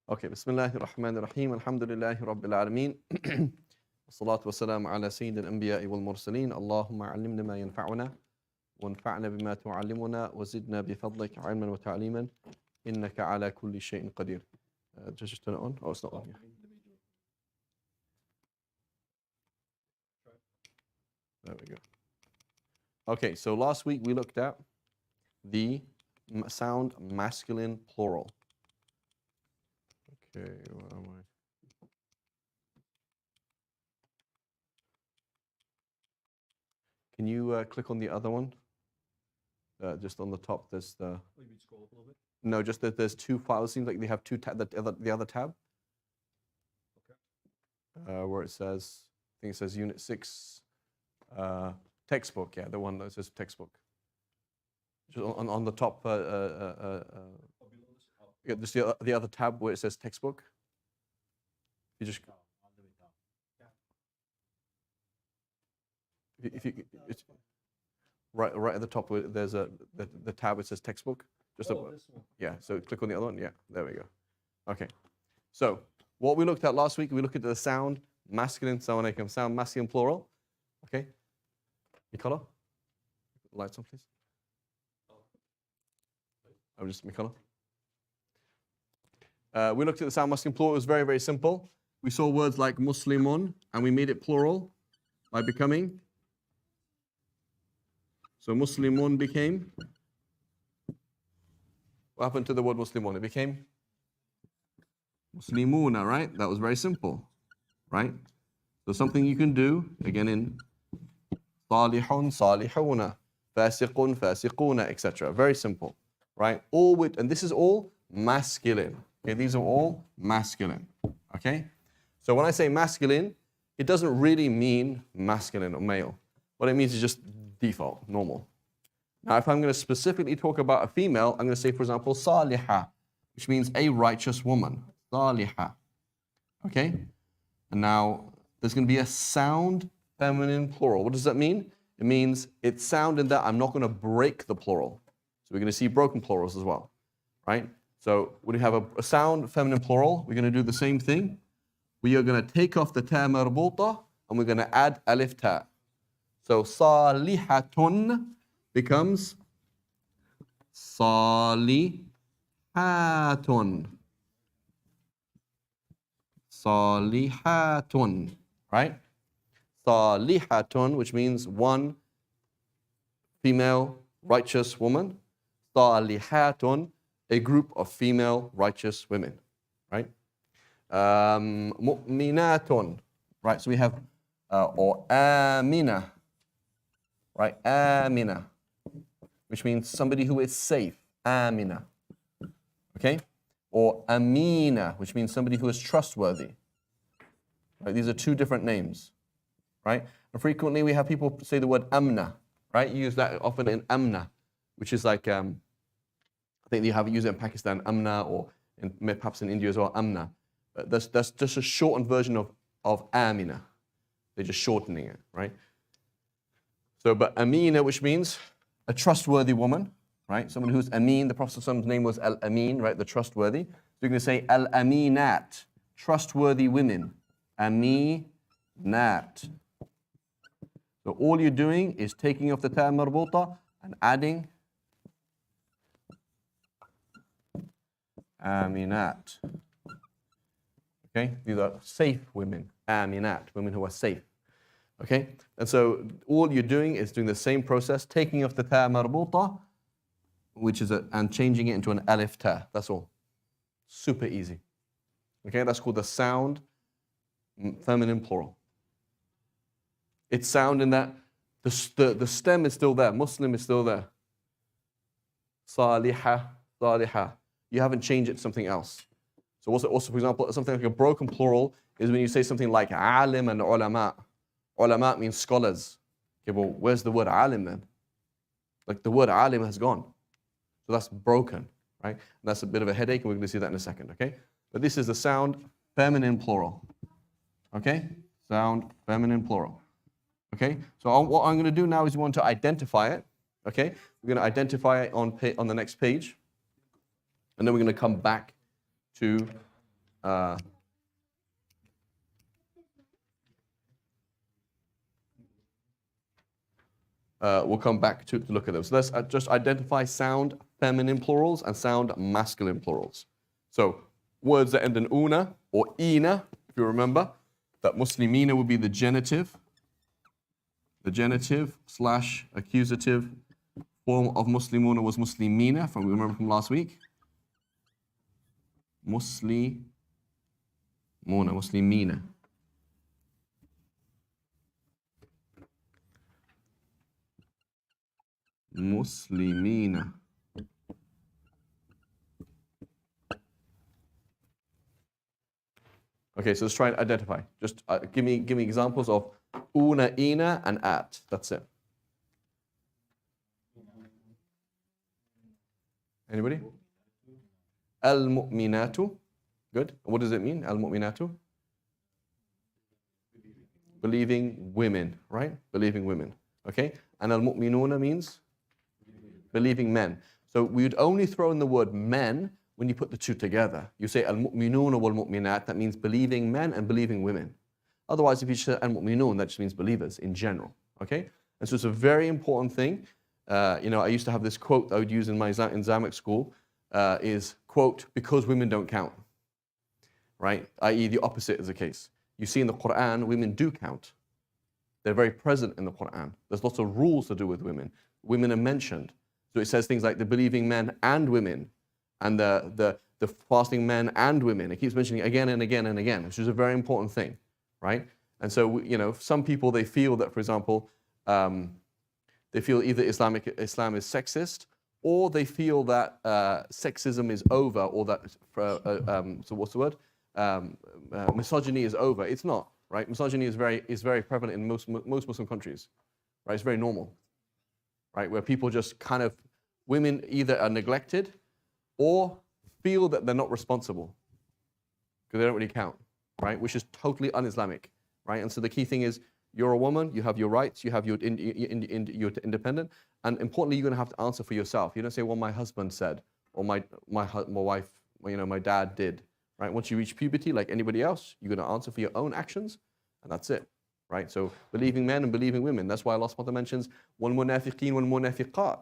Okay, Bismillahir Rahmanir Rahim. Alhamdulillahi Rabbil Alameen. Wassalatu wassalamu ala Sayyidil Anbiya'i wal Mursaleen. Allahumma allimna ma yanfa'una. وانفعنا بما تعلمنا وزدنا بفضلك علما وتعليما إنك على كل شيء قدير. Just turn it on. Oh, it's not on. There we go. Okay, so last week we looked at the sound masculine plural. Okay, where am I? Can you click on the other one? Just on the top, there's the. Oh, you mean scroll up a little bit? No, just that there's two files. It seems like they have two the other tab. Okay. Where it says, I think it says Unit 6, textbook. Yeah, the one that says textbook. Just on the top. Yeah, just the other tab where it says textbook. You just. If you it's right at the top, there's the tab. It says textbook. Just this one. Yeah. So click on the other one. Yeah. There we go. Okay. So what we looked at last week, we looked at the sound masculine. Assalamu alaikum. Sound masculine plural. Okay. Mikola, lights on, please. I'm just Mikola. We looked at the sound masculine plural. It was very, very simple. We saw words like Muslimun, and we made it plural by becoming. So Muslimun became. What happened to the word Muslimun? It became Muslimuna, right? That was very simple, right? So something you can do, again in Salihun, Salihuna, Fasiqun, Fasiquna, etc. Very simple, right? All with, and this is all masculine. Okay, these are all masculine, okay? So when I say masculine, it doesn't really mean masculine or male. What it means is just default, normal. Now, if I'm going to specifically talk about a female, I'm going to say, for example, Salihah, which means a righteous woman. Salihah. Okay? And now, there's going to be a sound feminine plural. What does that mean? It means it's sound in that I'm not going to break the plural. So we're going to see broken plurals as well, right? So when you have a sound feminine plural, we're going to do the same thing. We are going to take off the ta marbuta and we're going to add alif ta. So salihatun becomes salihatun. Salihatun, right? Salihatun, which means one female righteous woman. Salihatun, a group of female righteous women, right? Mu'minatun, right? So we have, or amina, right? Amina, which means somebody who is safe. Amina, okay? Or amina, which means somebody who is trustworthy. Right? These are two different names, right? And frequently we have people say the word amna, right? You use that often in amna, which is like, I think you have it used in Pakistan, amna, or perhaps in India as well, amna. But that's just a shortened version of amina. They're just shortening it, right? So, but amina, which means a trustworthy woman, right? Someone who's Amin. The Prophet's name was Al-Amin, right? The trustworthy. So you're going to say Al-Aminat, trustworthy women. Aminat. So all you're doing is taking off the ta marbuta and adding Aminat. Okay? These are safe women. Aminat, women who are safe. Okay? And so all you're doing is doing the same process, taking off the ta marbuta, which is and changing it into an alif ta. That's all. Super easy. Okay, that's called the sound feminine plural. It's sound in that the stem is still there. Muslim is still there. Salihah, salihah. You haven't changed it to something else. So also, for example, something like a broken plural is when you say something like alim and ulama. Ulama means scholars. Okay, well, where's the word alim then? Like the word alim has gone. So that's broken, right? And that's a bit of a headache, and we're going to see that in a second, okay? But this is the sound feminine plural, okay? Sound feminine plural, okay? So what I'm going to do now is we want to identify it, okay? We're going to identify it on the next page, and then we're going to come back to we'll come back to look at them. So let's just identify sound feminine plurals and sound masculine plurals. So words that end in una or ina, if you remember, that muslimina would be the genitive / accusative form of muslimuna was muslimina, from we remember from last week. Muslimuna, muslimina. Muslimina. Okay, so let's try and identify. Just give me examples of una, ina, and at. That's it. Anybody? Al-mu'minatu. Good. What does it mean? Al-mu'minatu? Believing women, right? Believing women. Okay? And al-mu'minuna means? Believing men. So we would only throw in the word men when you put the two together. You say al-mu'minuna wal-mu'minat, that means believing men and believing women. Otherwise, if you say al-mu'minun, that just means believers in general. Okay? And so it's a very important thing. I used to have this quote I would use in my Islamic school, is, quote, because women don't count. Right? I.e. the opposite is the case. You see in the Quran, women do count. They're very present in the Quran. There's lots of rules to do with women. Women are mentioned. So it says things like the believing men and women, and the fasting men and women. It keeps mentioning again and again and again, which is a very important thing, right? And so, some people, they feel that, for example, they feel either Islam is sexist, or they feel that sexism is over, or that, so what's the word? Misogyny is over. It's not, right? Misogyny is very prevalent in most Muslim countries, right? It's very normal, right? Where people just kind of, women either are neglected or feel that they're not responsible because they don't really count, right? Which is totally un-Islamic, right? And so the key thing is, you're a woman, you have your rights, you're independent, and importantly, you're going to have to answer for yourself. You don't say, well, my husband said, or my wife, my dad did, right? Once you reach puberty, like anybody else, you're going to answer for your own actions, and that's it, right? So believing men and believing women. That's why Allah subhanahu wa ta'ala mentions وَالْمُنَافِقِينَ وَالْمُنَافِقَاتِ.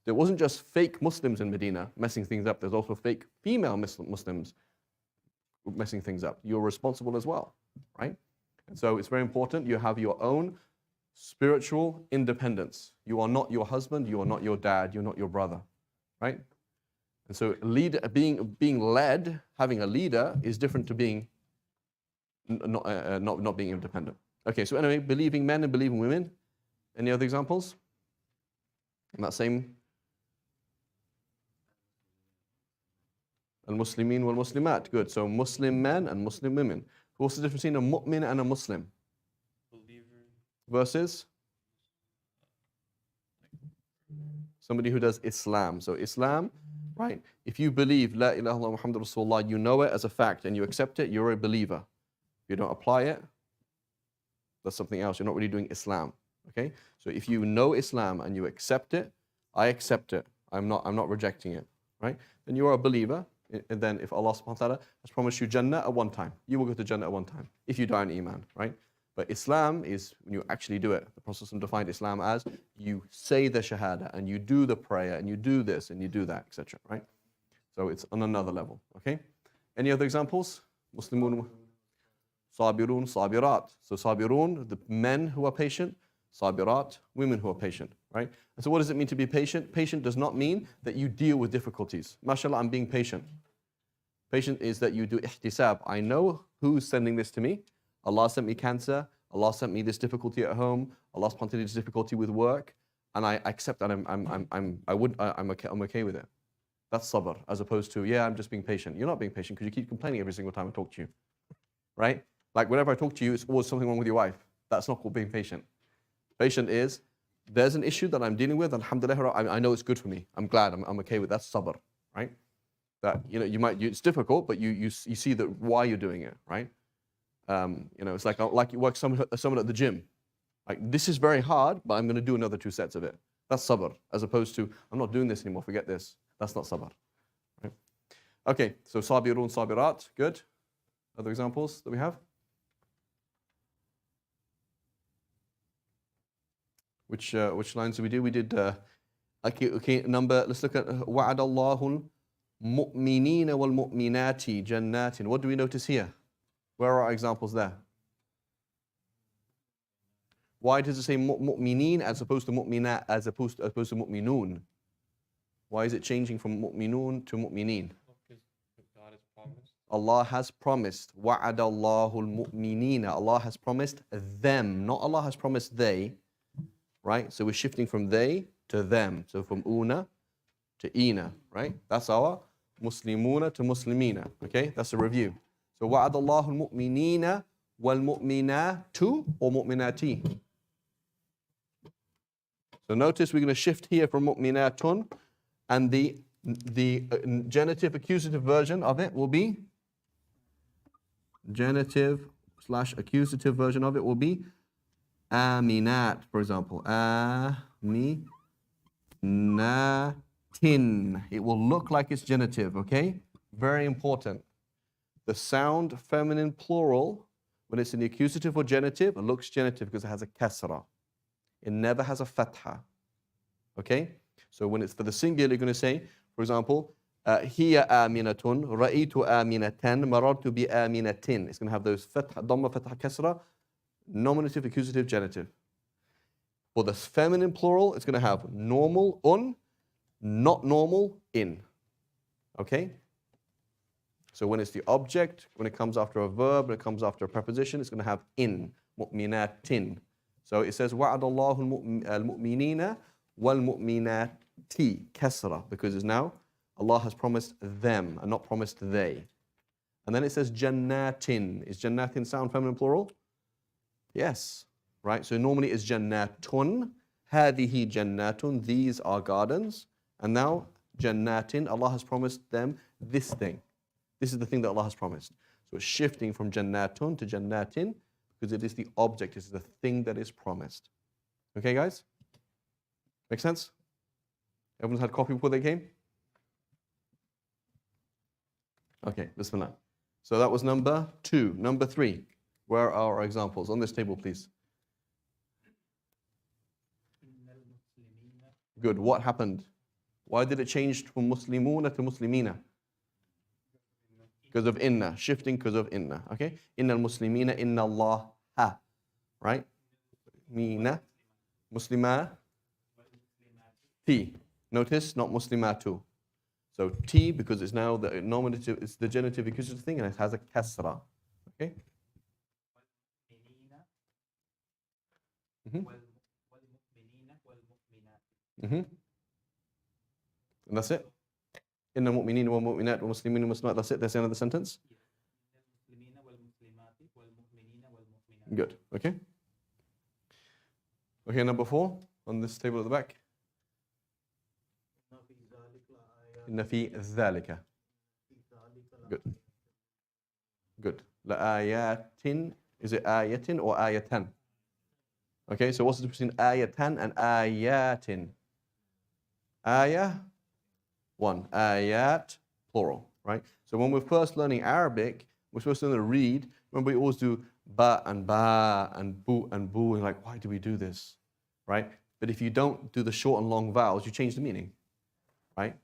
There wasn't just fake Muslims in Medina messing things up. There's also fake female Muslims messing things up. You're responsible as well, right? And so it's very important you have your own spiritual independence. You are not your husband, you are not your dad, you're not your brother, right? And so being led, having a leader, is different to being not being independent. Okay, so anyway, believing men and believing women. Any other examples? In that same Al-Muslimin wal-Muslimat. Good. So Muslim men and Muslim women. What's the difference between a mu'min and a Muslim? Believer. Versus somebody who does Islam. So Islam, right? If you believe La ilaha illallah Muhammadur Rasulullah, you know it as a fact and you accept it, you're a believer. If you don't apply it, that's something else. You're not really doing Islam. Okay? So if you know Islam and you accept it, I accept it. I'm not rejecting it. Right? Then you are a believer. And then if Allah subhanahu wa ta'ala has promised you Jannah at one time, you will go to Jannah at one time, if you die in Iman, right? But Islam is when you actually do it. The Prophet defined Islam as you say the Shahada, and you do the prayer, and you do this, and you do that, etc., right? So it's on another level, okay? Any other examples? Muslimun, Sabirun, Sabirat. So Sabirun, the men who are patient. Sabirat, women who are patient, right? And so what does it mean to be patient? Patient does not mean that you deal with difficulties. MashaAllah, I'm being patient. Patient is that you do ihtisab. I know who's sending this to me. Allah sent me cancer. Allah sent me this difficulty at home. Allah sent me this difficulty with work. And I accept that I'm okay with it. That's sabr, as opposed to, yeah, I'm just being patient. You're not being patient because you keep complaining every single time I talk to you, right? Like whenever I talk to you, it's always something wrong with your wife. That's not called being patient. Patient is, there's an issue that I'm dealing with, alhamdulillah, I know it's good for me. I'm glad, I'm okay with that. That's sabr, right? That, it's difficult, but you see that why you're doing it, right? It's like you work someone at the gym. Like, this is very hard, but I'm going to do another 2 sets of it. That's sabr, as opposed to, I'm not doing this anymore, forget this. That's not sabr, right? Okay, so sabirun, sabirat, good. Other examples that we have? Which lines did we do? We did, okay, number, let's look at وَعَدَ اللَّهُ الْمُؤْمِنِينَ وَالْمُؤْمِنَاتِ جَنَّاتٍ. What do we notice here? Where are our examples there? Why does it say mu'mineen as opposed to mu'minat, as opposed to mu'minun? Why is it changing from mu'minun to mu'mineen? God has promised. Allah has promised. وَعَدَ اللَّهُ الْمُؤْمِنِينَ. Allah has promised them, not Allah has promised they. Right? So we're shifting from they to them. So from una to ina, right? That's our muslimuna to muslimina. Okay? That's a review. So وَعَدَ اللَّهُ الْمُؤْمِنِينَ وَالْمُؤْمِنَاتُ or mu'minati. So notice we're going to shift here from mu'minatun, and the genitive accusative version of it will be genitive / accusative version of it will be aminat, for example. Aminatin. It will look like it's genitive, okay? Very important. The sound feminine plural, when it's in the accusative or genitive, it looks genitive because it has a kasra. It never has a fatha. Okay? So when it's for the singular, you're going to say, for example, hiya aminatun, ra'itu aminatan, marartu bi aminatin. It's going to have those fatha, dhamma, fatha, kasra, nominative, accusative, genitive. For the feminine plural, it's going to have normal, not normal, in. Okay? So when it's the object, when it comes after a verb, when it comes after a preposition, it's going to have in, mu'minatin. So it says, وَعَدَ اللَّهُ الْمُؤْمِنِينَ وَالْمُؤْمِنَاتِ kasra, because it's now Allah has promised them and not promised they. And then it says jannatin. Is jannatin sound feminine plural? Yes. Right? So normally it's jannatun. هَذِهِ jannatun. These are gardens. And now jannatin. Allah has promised them this thing. This is the thing that Allah has promised. So it's shifting from jannatun to jannatin, because it is the object, it is the thing that is promised. Okay, guys? Make sense? Everyone's had coffee before they came? Okay, bismillah. So that was number 2. Number 3. Where are our examples? On this table, please. Good. What happened? Why did it change from muslimuna to muslimina? Because of inna. Shifting because of inna. Okay? Inna al-muslimina, inna Allah ha. Right? Mina. Muslima. T. Notice, not muslimatu. So T, because it's now the nominative, it's the genitive accusative thing, and it has a kasra. Okay? Mm-hmm. Mm-hmm. And that's it? Inna mu'mineen wal mu'minat wal muslimin wal muslimat. That's it? That's the end of the sentence? Good. Okay. Okay, number 4 on this table at the back. Inna fi dhalika. Good. Good. La'ayatin. Is it ayatin or ayatan? Okay, so what's the difference between ayatan and ayatin? Ayah, one. Ayat, plural, right? So when we're first learning Arabic, we're supposed to learn to read. Remember, we always do ba and bu and boo, and like, why do we do this, right? But if you don't do the short and long vowels, you change the meaning, right?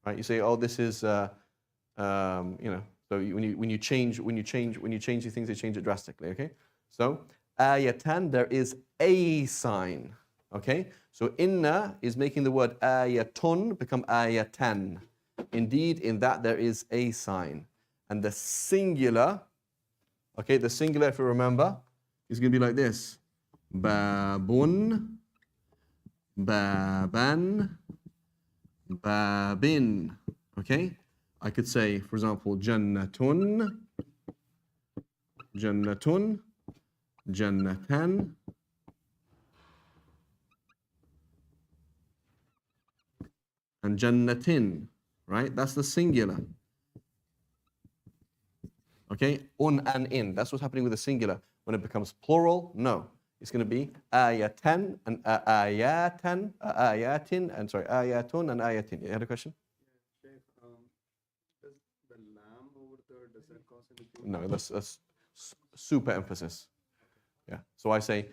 Right? You say, oh, this is, you know. So when you change these things, they change it drastically. Okay. So ayatan, there is a sign. Okay. So inna is making the word ayatun become ayatan. Indeed, in that there is a sign. And the singular, okay, the singular, if you remember, is going to be like this. Babun, baban, babin. Okay? I could say, for example, jannatun, jannatun, jannatan, and jannatin. Right? That's the singular. Okay, and in. That's what's happening with the singular. When it becomes plural, no. It's going to be ayatan and ayatan, ayatin, and sorry, ayatun and ayatin. You had a question? No, that's super emphasis. Yeah. So I say,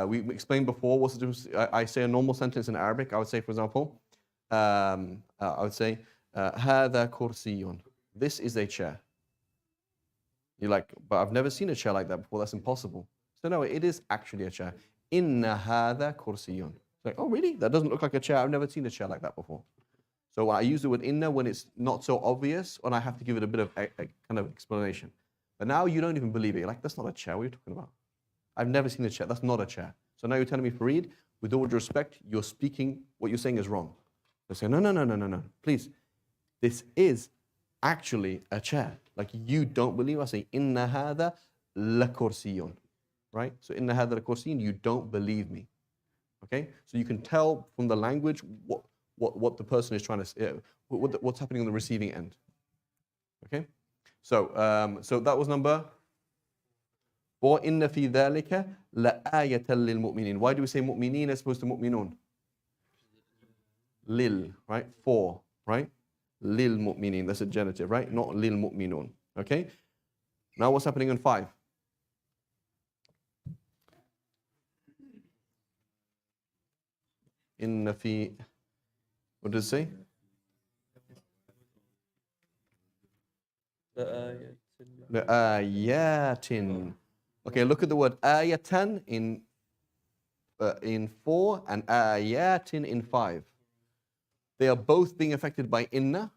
we explained before, what's the difference? I say a normal sentence in Arabic. I would say, for example, I would say, هذا كرسي. This is a chair. You're like, but I've never seen a chair like that before. That's impossible. So no, it is actually a chair. Inna هذا كرسي. It's like, oh really? That doesn't look like a chair. I've never seen a chair like that before. So I use the word inna when it's not so obvious, and I have to give it a bit of a kind of explanation. But now you don't even believe it. You're like, that's not a chair. What are you talking about? I've never seen a chair. That's not a chair. So now you're telling me, Farid, with all due respect, you're speaking, what you're saying is wrong. I say, no. Please, this is actually a chair. Like you don't believe. I say, inna hada la kursiyun. Right? So inna hada la kursiyun, you don't believe me. Okay? So you can tell from the language what the person is trying to say, what's happening on the receiving end. Okay? So, so that was number 4. إِنَّ فِي ذَلِكَ لَآيَةً لِلْمُؤْمِنِينَ. Why do we say mu'mineen as opposed to mu'minun? Lil, right? 4, right? Lil mu'mineen, that's a genitive, right? Not lil mu'minun. Okay? Now what's happening in 5? Inna fi, what does it say? Ayatin. Okay, look at the word ayatan in 4 and ayatin in 5. They are both being affected by inna.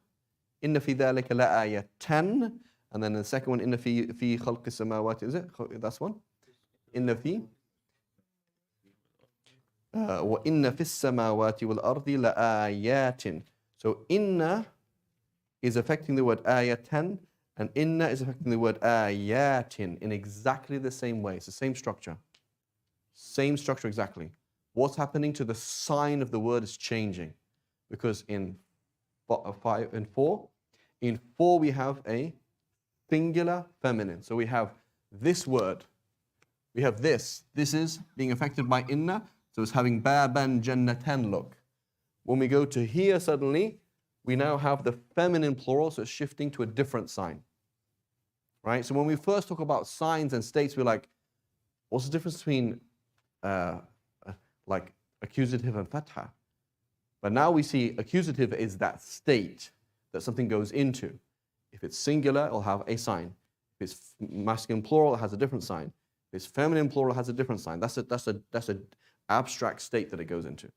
Inna fi dhalika la ayatan. And then the second one, inna fi khalqi samawati, is it? That's one. Inna fi. Wa inna fi samawati wal ardi la ayatin. So inna is affecting the word ayatan, and inna is affecting the word ayatin in exactly the same way. It's the same structure. Same structure exactly. What's happening to the sign of the word is changing. Because in 4 we have a singular feminine. So we have this word. We have this. This is being affected by inna. So it's having baban jannatan look. When we go to here suddenly, we now have the feminine plural, so it's shifting to a different sign. Right? So when we first talk about signs and states, we're like, what's the difference between like accusative and fatha? But now we see accusative is that state that something goes into. If it's singular, it'll have a sign. If it's masculine plural, it has a different sign. If it's feminine plural, it has a different sign. That's a abstract state that it goes into.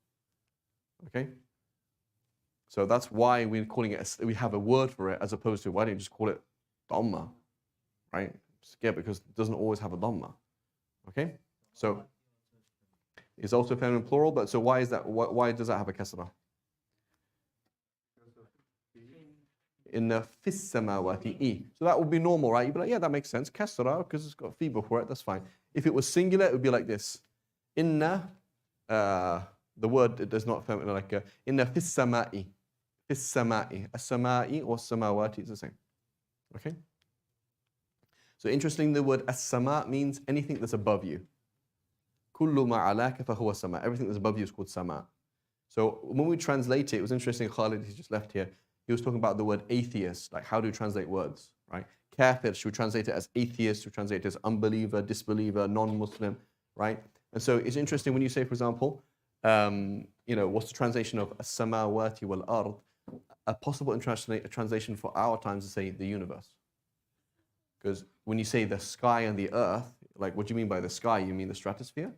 Okay? So that's why we're calling it, we have a word for it, as opposed to, why don't you just call it dhamma? Right? Yeah, because it doesn't always have a dhamma. Okay? So it's also feminine plural, but so why is that? Why does that have a kasra? In the fis samawati. So that would be normal, right? You'd be like, yeah, that makes sense. Kasra, because it's got fi before it, that's fine. If it was singular, it would be like this. Inna, the word it does not feminine, like inna fis sama'i. Fis sama'i. As-sama'i or samawati is the same. Okay? So interesting, the word as-sama means anything that's above you. Kullu ma alaka fahuwa sama. Everything that's above you is called sama. So when we translate it was interesting. Khalid, he just left here. He was talking about the word atheist, like how do you translate words, right? Kafir, should we translate it as atheist? Should we translate it as unbeliever, disbeliever, non-Muslim, right? And so it's interesting when you say, for example, what's the translation of as-samawati wal ard? A possible translation for our times is say the universe. Because when you say the sky and the earth, like what do you mean by the sky? You mean the stratosphere?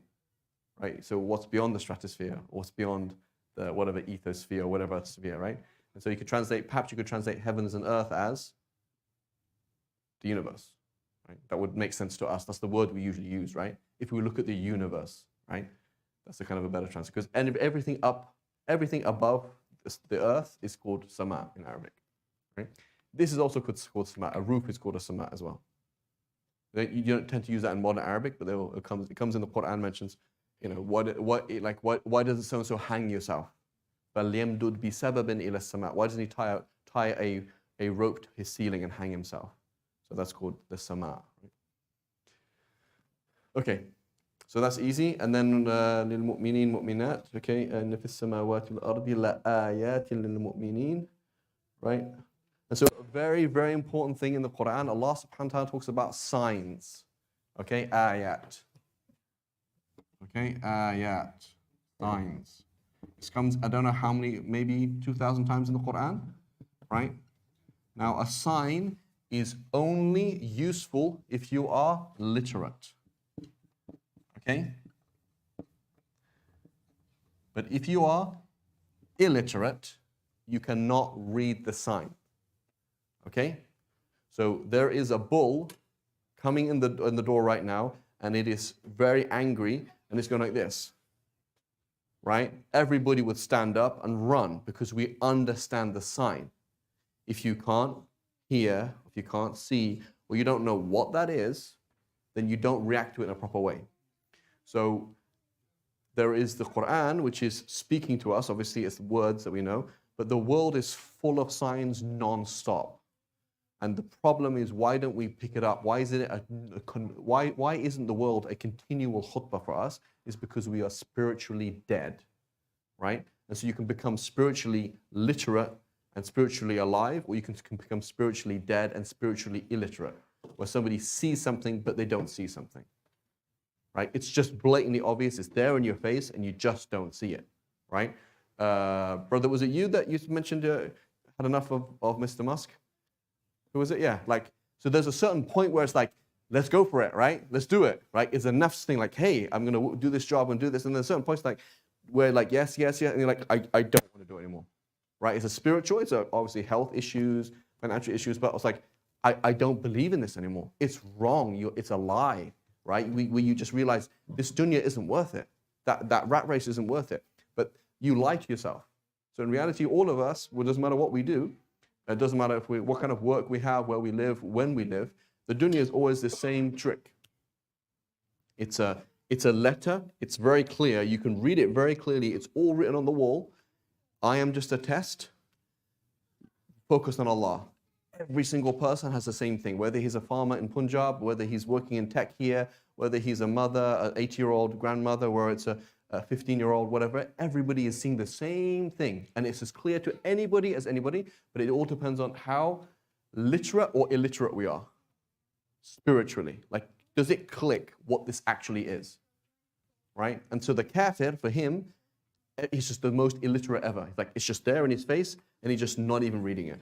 Right? So what's beyond the stratosphere? What's beyond the whatever ethosphere or whatever sphere, right? And so you could translate, perhaps you could translate heavens and earth as the universe. Right? That would make sense to us. That's the word we usually use, right? If we look at the universe, right? That's a kind of a better translation. Because everything above the earth is called sama in Arabic. Right? This is also called sama. A roof is called a sama as well. You don't tend to use that in modern Arabic, but it comes in the Quran, mentions, why does it so hang yourself? فَلْيَمْدُدْ بِسَبَبٍ إِلَى السَّمَاءِ. Why doesn't he tie a rope to his ceiling and hang himself? So that's called the sama. Okay, so that's easy. And then لِلْمُؤْمِنِينَ مُؤْمِنَاتِ. Okay, and فِي السَّمَاوَاتِ وَالْأَرْضِ لَآيَاتٍ لِلْمُؤْمِنِينَ. Right? And so a very, very important thing in the Quran, Allah subhanahu wa ta'ala talks about signs. Okay, ayat. Okay, ayat, signs. This comes, I don't know how many, maybe 2,000 times in the Quran, right? Now, a sign is only useful if you are literate. Okay? But if you are illiterate, you cannot read the sign. Okay? So there is a bull coming in the door right now, and it is very angry, and it's going like this. Right? Everybody would stand up and run because we understand the sign. If you can't hear, if you can't see, or you don't know what that is, then you don't react to it in a proper way. So there is the Quran, which is speaking to us. Obviously, it's words that we know, but the world is full of signs non-stop. And the problem is, why don't we pick it up? Why isn't why isn't the world a continual khutbah for us? Is because we are spiritually dead, right? And so you can become spiritually literate and spiritually alive, or you can become spiritually dead and spiritually illiterate, where somebody sees something but they don't see something, right? It's just blatantly obvious. It's there in your face and you just don't see it, right? Brother, was it you that you mentioned had enough of Mr. Musk? Who was it? Yeah, like, so there's a certain point where it's like, let's go for it, right? Let's do it, right? It's a nafs thing, like, hey, I'm going to do this job and do this. And there's certain points like, where like, yes, yes, yes. And you're like, I don't want to do it anymore, right? It's a spiritual, it's obviously health issues, financial issues, but it's like, I don't believe in this anymore. It's wrong, it's a lie, right? Where you just realize this dunya isn't worth it. That rat race isn't worth it. But you lie to yourself. So in reality, all of us, it doesn't matter what we do, it doesn't matter what kind of work we have, where we live, when we live. The dunya is always the same trick. It's a letter. It's very clear. You can read it very clearly. It's all written on the wall. I am just a test. Focus on Allah. Every single person has the same thing, whether he's a farmer in Punjab, whether he's working in tech here, whether he's a mother, an 80-year-old grandmother, where it's a 15-year-old, whatever. Everybody is seeing the same thing. And it's as clear to anybody as anybody, but it all depends on how literate or illiterate we are spiritually. Like, does it click what this actually is? Right? And so the kafir, for him, he's just the most illiterate ever. It's like, it's just there in his face, and he's just not even reading it.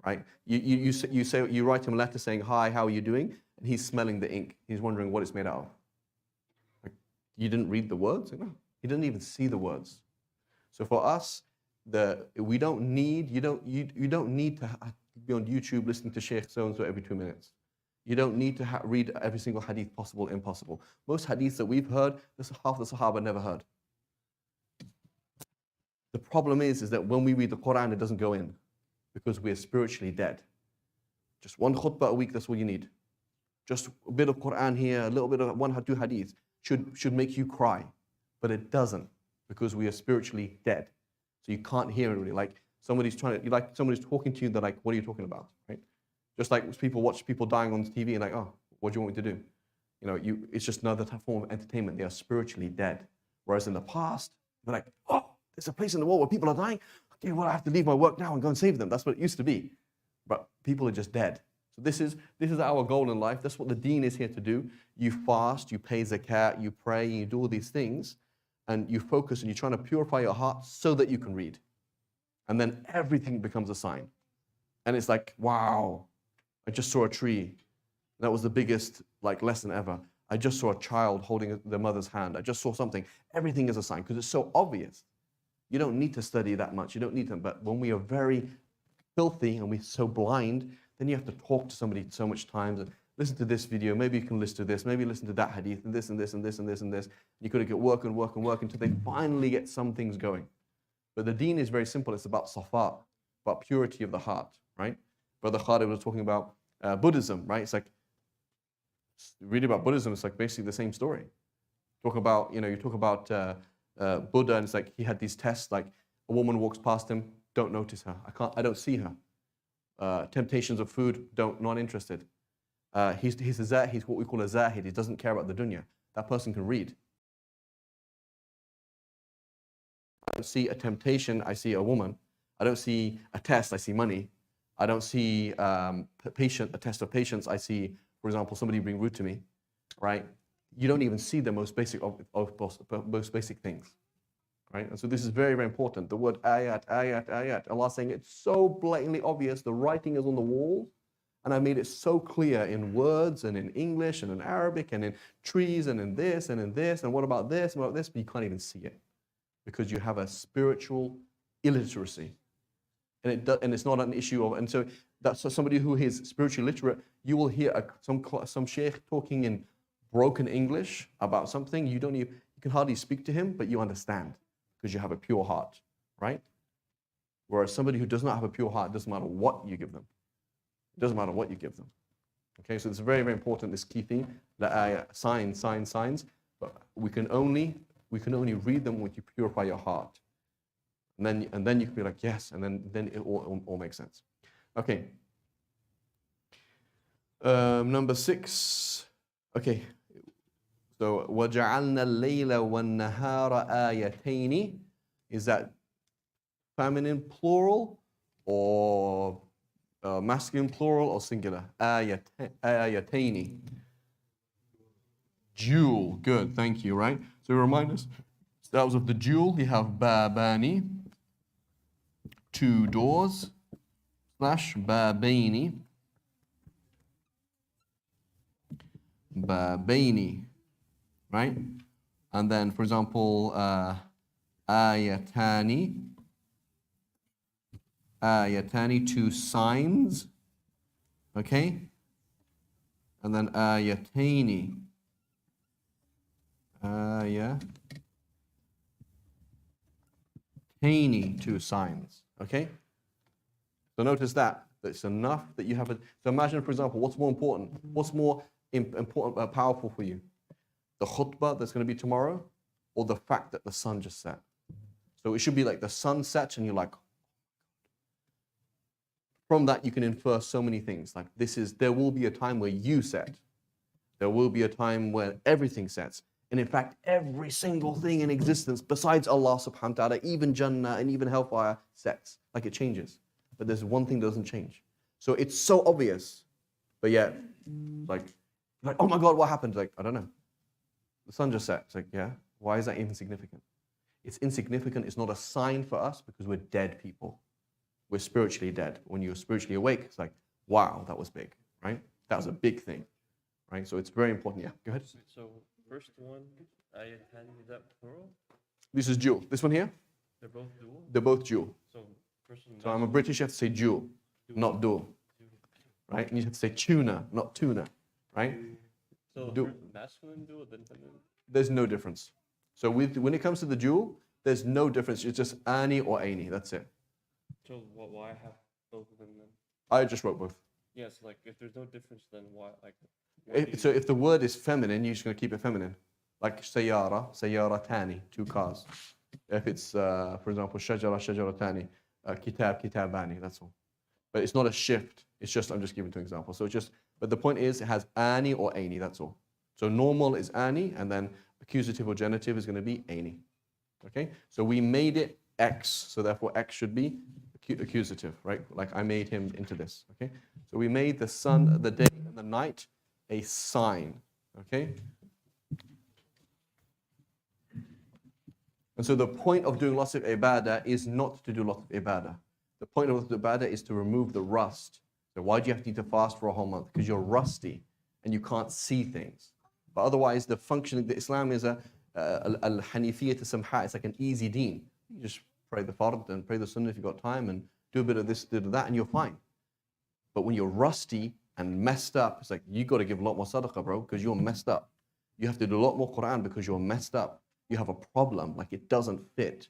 Right? You write him a letter saying, hi, how are you doing? And he's smelling the ink. He's wondering what it's made out of. Like, you didn't read the words? No. He didn't even see the words. So for us, you don't need to be on YouTube listening to Shaykh so-and-so every 2 minutes. You don't need to read every single hadith possible, impossible. Most hadiths that we've heard, half the Sahaba never heard. The problem is that when we read the Quran, it doesn't go in because we are spiritually dead. Just one khutbah a week, that's all you need. Just a bit of Quran here, a little bit of one or two hadith should make you cry. But it doesn't because we are spiritually dead. So you can't hear it really. Like somebody's talking to you, they're like, what are you talking about? Right? Just like people watch people dying on TV and like, oh, what do you want me to do? You know, it's just another form of entertainment. They are spiritually dead. Whereas in the past, they're like, oh, there's a place in the world where people are dying. Okay, well, I have to leave my work now and go and save them. That's what it used to be. But people are just dead. So this is our goal in life. That's what the deen is here to do. You fast, you pay zakat, you pray, you do all these things, and you focus and you're trying to purify your heart so that you can read. And then everything becomes a sign. And it's like, wow, I just saw a tree. That was the biggest lesson ever. I just saw a child holding their mother's hand. I just saw something. Everything is a sign because it's so obvious. You don't need to study that much. You don't need to. But when we are very filthy and we're so blind, then you have to talk to somebody so much times and listen to this video. Maybe you can listen to this. Maybe listen to that hadith and this and this and this and this and this. You got to get work and work and work until they finally get some things going. But the deen is very simple. It's about safa, about purity of the heart, right? Brother Khalid was talking about Buddhism, right? It's like, read about Buddhism, it's like basically the same story. You talk about Buddha, and it's like he had these tests, like a woman walks past him, don't notice her. I don't see her. Temptations of food, not interested. He's what we call a zahid. He doesn't care about the dunya. That person can read. I don't see a temptation, I see a woman. I don't see a test, I see money. I don't see a test of patience. I see, for example, somebody being rude to me, right? You don't even see the most basic most basic things, right? And so this is very, very important. The word ayat, ayat, ayat. Allah saying it's so blatantly obvious. The writing is on the wall, and I made it so clear in words and in English and in Arabic and in trees and in this and in this and what about this and what about this, but you can't even see it because you have a spiritual illiteracy. And it's not an issue of, and so that's somebody who is spiritually literate, you will hear some sheikh talking in broken English about something, you can hardly speak to him, but you understand because you have a pure heart, right? Whereas somebody who does not have a pure heart, it doesn't matter what you give them. It doesn't matter what you give them. Okay, so it's very, very important, this key thing, that signs, but we can only read them when you purify your heart. And then you can be like, yes, and then it all makes sense. Okay. Number 6. Okay. So وَجَعَلْنَا اللَّيْلَ وَالنَّهَارَ آيَتَيْنِ. Is that feminine plural or masculine plural or singular? آيَتَيْنِ. Jewel. Good, thank you, right? So remind us, that was of the jewel, you have babani, 2 doors, / babaini, right? And then, for example, ayatani, 2 signs, okay? And then ayataini, 2 signs, okay? So notice that it's enough that you have a, so imagine, for example, what's more important? What's more important, powerful for you? The khutbah that's going to be tomorrow, or the fact that the sun just set? So it should be like the sun sets and you're like, from that you can infer so many things. Like there will be a time where you set. There will be a time where everything sets. And in fact, every single thing in existence besides Allah subhanahu wa ta'ala, even Jannah and even hellfire, sets. Like it changes. But there's one thing that doesn't change. So it's so obvious, but yet, like, oh my God, what happened? Like, I don't know. The sun just set. It's like, yeah, why is that even significant? It's insignificant. It's not a sign for us because we're dead people. We're spiritually dead. When you're spiritually awake, it's like, wow, that was big, right? That was a big thing, right? So it's very important. Yeah, go ahead. So first one, ayatan, is that plural? This is jewel. This one here? They're both dual? They're both jewel. So first one. So I'm a British, you have to say jewel, not dual, right? And you have to say tuna, not tuna, right? So masculine dual, then feminine? There's no difference. So when it comes to the jewel, there's no difference. It's just ani or aini, that's it. So why have both of them then? I just wrote both. Yes, like if there's no difference, then why? Like. So if the word is feminine, you're just going to keep it feminine. Like sayyara, sayyaratani, 2 cars. If it's, for example, shajara, shajaratani, kitab, kitabani, that's all. But it's not a shift. It's just, I'm just giving 2 examples. So it's just, but the point is, it has ani or aini, that's all. So normal is ani, and then accusative or genitive is going to be aini. Okay? So we made it X, so therefore X should be accusative, right? Like I made him into this, okay? So we made the sun, the day, and the night a sign, okay? And so the point of doing lots of ibadah is not to do lots of ibadah. The point of ibadah is to remove the rust. So why do you have to need to fast for a whole month? Because you're rusty and you can't see things. But otherwise, the function of the Islam is al-Hanifiyyah samha. It's like an easy deen. You just pray the Farid and pray the Sunnah if you've got time and do a bit of this, do that, and you're fine. But when you're rusty and messed up, it's like, you got to give a lot more sadaqah, bro, because you're messed up. You have to do a lot more Quran because you're messed up. You have a problem, like it doesn't fit,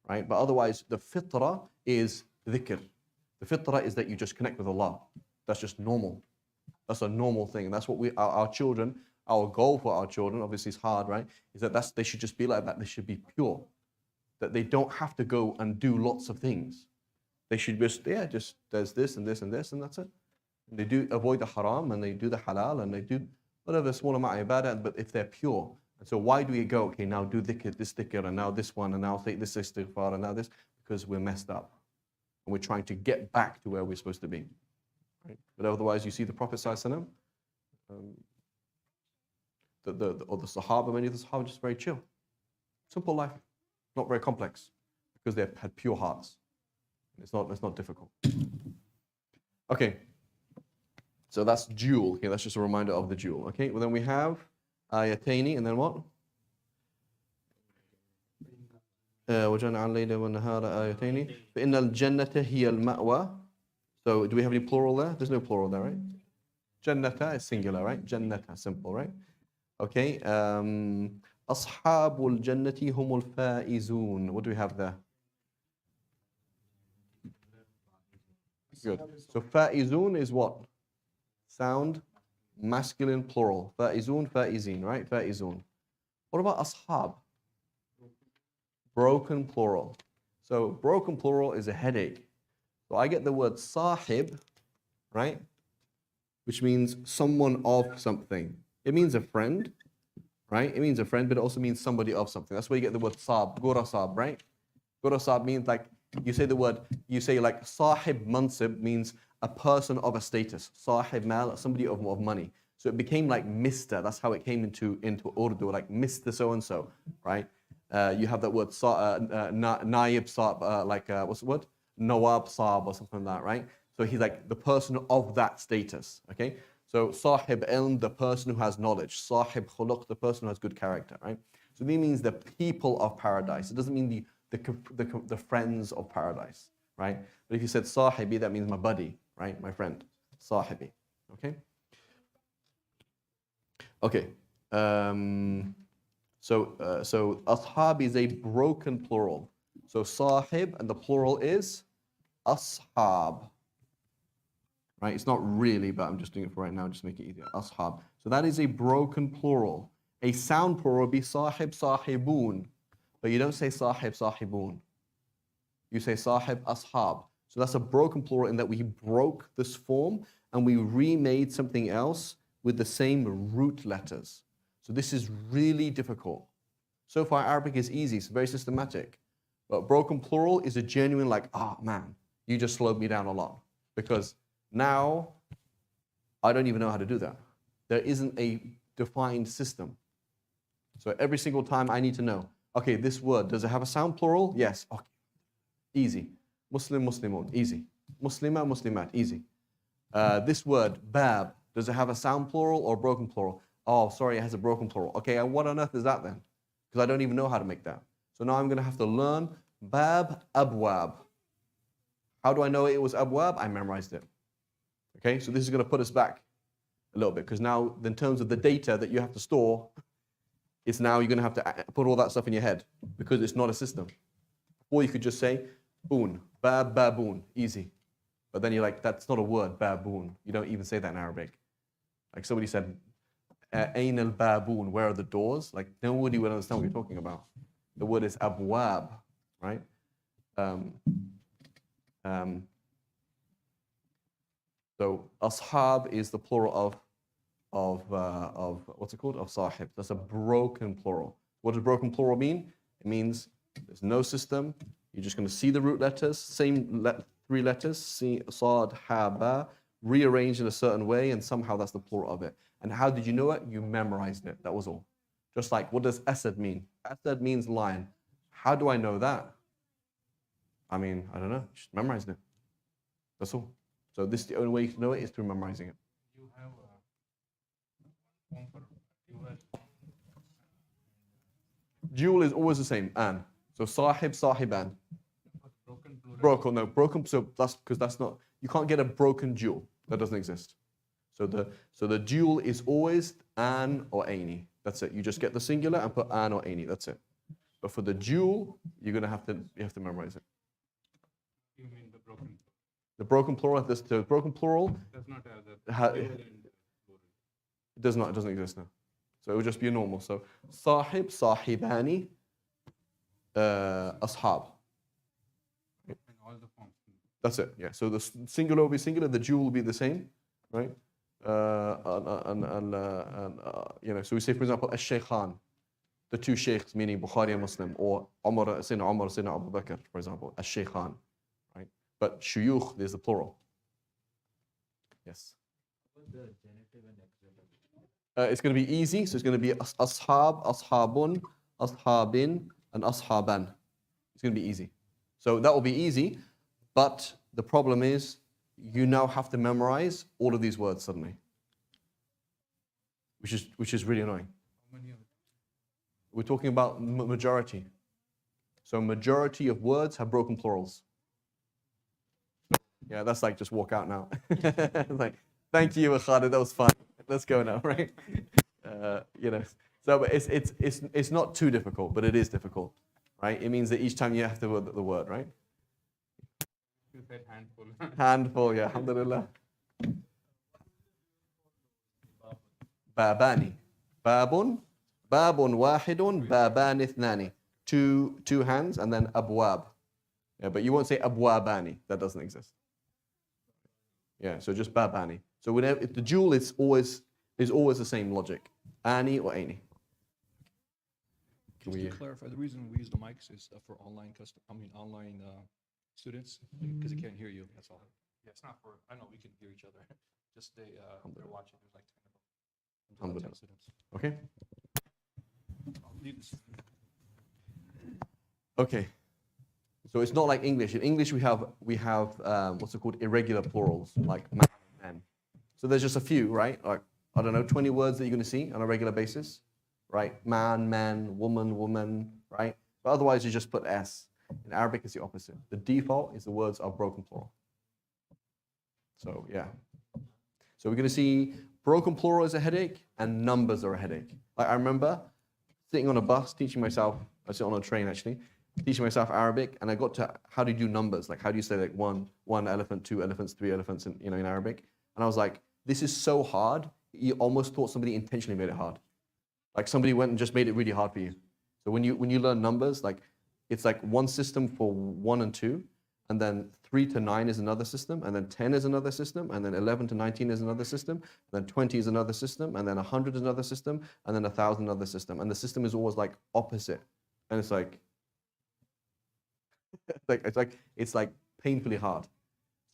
right? But otherwise, the fitrah is dhikr. The fitrah is that you just connect with Allah. That's just normal. That's a normal thing. That's what our children, our goal for our children, obviously it's hard, right? Is that they should just be like that. They should be pure. That they don't have to go and do lots of things. They should just there's this and this and this, and that's it. And they do avoid the haram, and they do the halal, and they do whatever small amount of ibadah, but if they're pure. And so why do we go, okay, now do dhikr, this dhikr, and now this one, and now say this istighfar, and now this? Because we're messed up. and we're trying to get back to where we're supposed to be. Right? But otherwise, you see the Prophet ﷺ, or the Sahaba, many of the Sahaba just very chill. Simple life, not very complex, because they had pure hearts. It's not difficult. Okay, so that's dual. Okay, that's just a reminder of the dual. Okay, well then we have ayataini, and then what? وجعلنا الليل والنهار آيتين فإن الجنة هي المأوى. So do we have any plural there? There's no plural there, right? Jannata is singular, right? Jannata, simple, right? Okay. أصحاب الجنة هم الفائزون. What do we have there? Good. So فائزون is what? Sound masculine plural. فائزون, فائزين, right? فائزون. What about ashab? Broken plural. So broken plural is a headache. So I get the word sahib, right? Which means someone of something. It means a friend, right? It means a friend, but it also means somebody of something. That's where you get the word sab, gura sab, right? Gura sab means like, you say the word, you say like sahib mansib means a person of a status. Sahib mal, somebody of money. So it became like Mr. That's how it came into Urdu, like Mr. So-and-so, right? You have that word naib saab, what's the word? Nawab saab or something like that, right? So he's like the person of that status, okay? So sahib ilm, the person who has knowledge. Sahib khuluq, the person who has good character, right? So this means the people of paradise. It doesn't mean the friends of paradise, right? But if you said sahibi, that means my buddy, right? My friend, sahibi, okay? Okay. So ashab is a broken plural. So sahib and the plural is ashab. Right? It's not really, but I'm just doing it for right now, just to make it easier. Ashab. So that is a broken plural. A sound plural would be sahib, sahibun. But you don't say sahib, sahibun. You say sahib, ashab. So that's a broken plural in that we broke this form and we remade something else with the same root letters. So this is really difficult. So far, Arabic is easy, it's very systematic. But broken plural is a genuine like, man, you just slowed me down a lot. Because now, I don't even know how to do that. There isn't a defined system. So every single time I need to know, okay, this word, does it have a sound plural? Yes, okay. Easy. Muslim, Muslimun, easy. Muslima, Muslimat, easy. This word, bab, does it have a sound plural or broken plural? Oh, sorry, it has a broken plural. Okay, and what on earth is that then? Because I don't even know how to make that. So now I'm going to have to learn bab, abwab. How do I know it was abwab? I memorized it. Okay, so this is going to put us back a little bit because now, in terms of the data that you have to store, it's now you're going to have to put all that stuff in your head because it's not a system. Or you could just say, boon, bab, baboon, easy. But then you're like, that's not a word, baboon. You don't even say that in Arabic. Like somebody said, Ain al baboon, where are the doors? Like nobody would understand what you're talking about. The word is abwab, right? So ashab is the plural of what's it called? Of sahib. That's a broken plural. What does broken plural mean? It means there's no system. You're just going to see the root letters, same three letters, sad, ha, ba, rearranged in a certain way, and somehow that's the plural of it. And how did you know it? You memorized it. That was all. Just like, what does asad mean? Asad means lion. How do I know that? I mean, I don't know. Just memorized it. That's all. So this is the only way you can know it is through memorizing it. You have form for Dual is always the same, an. So sahib, sahiban. broken plural. Broken, no, broken, so that's because that's not, you can't get a broken dual. That doesn't exist. So the dual is always an or aini. That's it. You just get the singular and put an or aini. That's it. But for the dual, you have to memorize it. You mean the broken plural. The broken plural, the broken plural Does not have the it dual and plural. does not, it doesn't exist now. So it would just be a normal. So sahib, sahibani, ashab. And all the forms. That's it. Yeah. So the singular will be singular. The dual will be the same, right? So we say, for example, al-shaykhan, the two sheikhs, meaning Bukhari and Muslim, or Umar, Sayyidina Umar, Sayyidina Abu Bakr, for example, al-shaykhan, right? But shuyukh is the plural. Yes. It's going to be easy. So it's going to be ashab, ashabun, ashabin, and ashaban. It's going to be easy. So that will be easy. But the problem is, you now have to memorize all of these words suddenly, which is really annoying. How many of it? We're talking about majority. So majority of words have broken plurals. Yeah, that's like just walk out now. Like, thank you, Khalid, that was fun. Let's go now, right? You know, so it's not too difficult, but it is difficult, right? It means that each time you have to word the word, right? You said handful. Handful, yeah, alhamdulillah. Babani. Babun. Babun wahidun, baban ithnani. Two hands, and then abwab. Yeah, but you won't say abwabani. That doesn't exist. Yeah, so just babani. So whenever the dual is always the same logic. Ani or ani. Just to clarify, the reason we use the mics is for online online students, because they can't hear you, that's all. Yeah, it's not for, I know we can hear each other. Just they're watching, there's like 10 of them. 10 students. Okay. I'll leave this. Okay. So it's not like English. In English, we have what's it called, irregular plurals, like man and men. So there's just a few, right? Like, I don't know, 20 words that you're going to see on a regular basis, right? Man, man, woman, woman, right? But otherwise, you just put S. In Arabic, it's the opposite. The default is the words are broken plural. So yeah. So we're going to see broken plural is a headache and numbers are a headache. Like I remember sitting on a bus teaching myself, I sit on a train actually, teaching myself Arabic, and I got to how do you do numbers? Like how do you say like one elephant, 2 elephants, 3 elephants in Arabic? And I was like, this is so hard. You almost thought somebody intentionally made it hard. Like somebody went and just made it really hard for you. So when you learn numbers, like it's like one system for 1 and 2, and then 3 to 9 is another system, and then 10 is another system, and then 11 to 19 is another system, and then 20 is another system, and then 100 is another system, and then 1,000 another system. And the system is always like opposite. And it's like it's like painfully hard.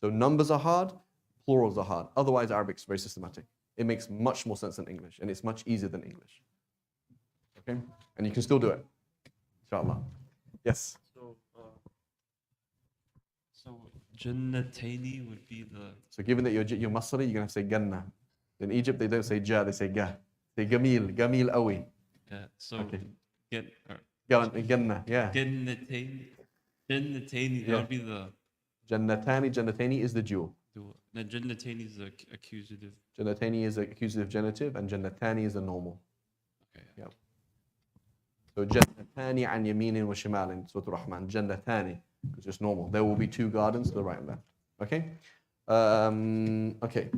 So numbers are hard, plurals are hard. Otherwise, Arabic is very systematic. It makes much more sense than English, and it's much easier than English. Okay? And you can still do it. Inshallah. Yes. So Jannataini would be the. So given that you're Masri, you're going to say Ganna. In Egypt, they don't say Ja, they say Ga. Say Gamil, Gamil Awi. Yeah. So Okay. Ganna, Yeah. Jannataini, that Yeah. would be the. Jannatani is the dual. No, Jannataini is the accusative. Jannatani is the accusative genitive, and Jannatani is the normal. Okay. Yeah. So Jannatani an yaminin wa shimalin, Surah Rahman. Jannatani, because it's normal. There will be 2 gardens to the right and left. Okay? Okay.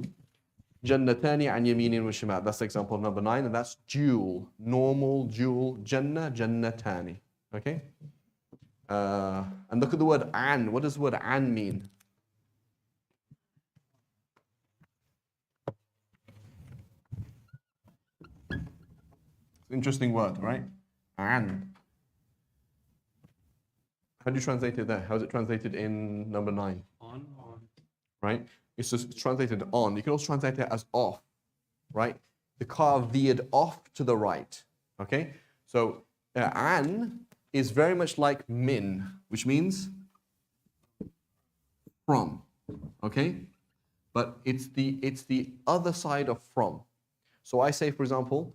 Jannatani an yaminin wa shimal. That's example number 9, and that's dual. Normal, dual, Jannah, Jannatani. Okay? And look at the word an. What does the word an mean? Interesting word, right? An. How do you translate it there? How is it translated in number 9? On. Right? It's just translated on. You can also translate it as off, right? The car veered off to the right, okay? So an is very much like min, which means from, okay? But it's the other side of from. So I say, for example,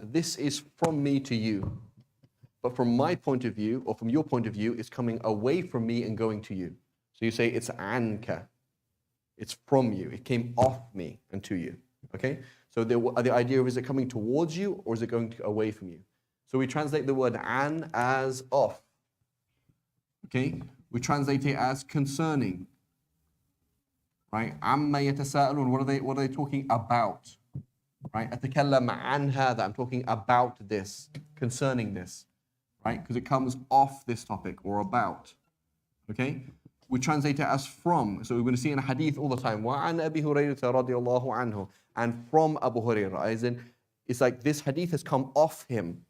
this is from me to you. But from my point of view, or from your point of view, it's coming away from me and going to you. So you say it's anka. It's from you. It came off me and to you. Okay? So the idea of, is it coming towards you or is it going away from you? So we translate the word an as off. Okay? We translate it as concerning. Right? Amma yatasa'alun. What are they talking about? Right? Atakallam an hadha. I'm talking about this, concerning this. Right? Because it comes off this topic or about. Okay? We translate it as from. So we're going to see in a hadith all the time. وَعَنْ أَبِي هُرَيْرَةَ رَضِيَ اللَّهُ عَنْهُ. And from Abu Hurairah. As in, it's like this hadith has come off him.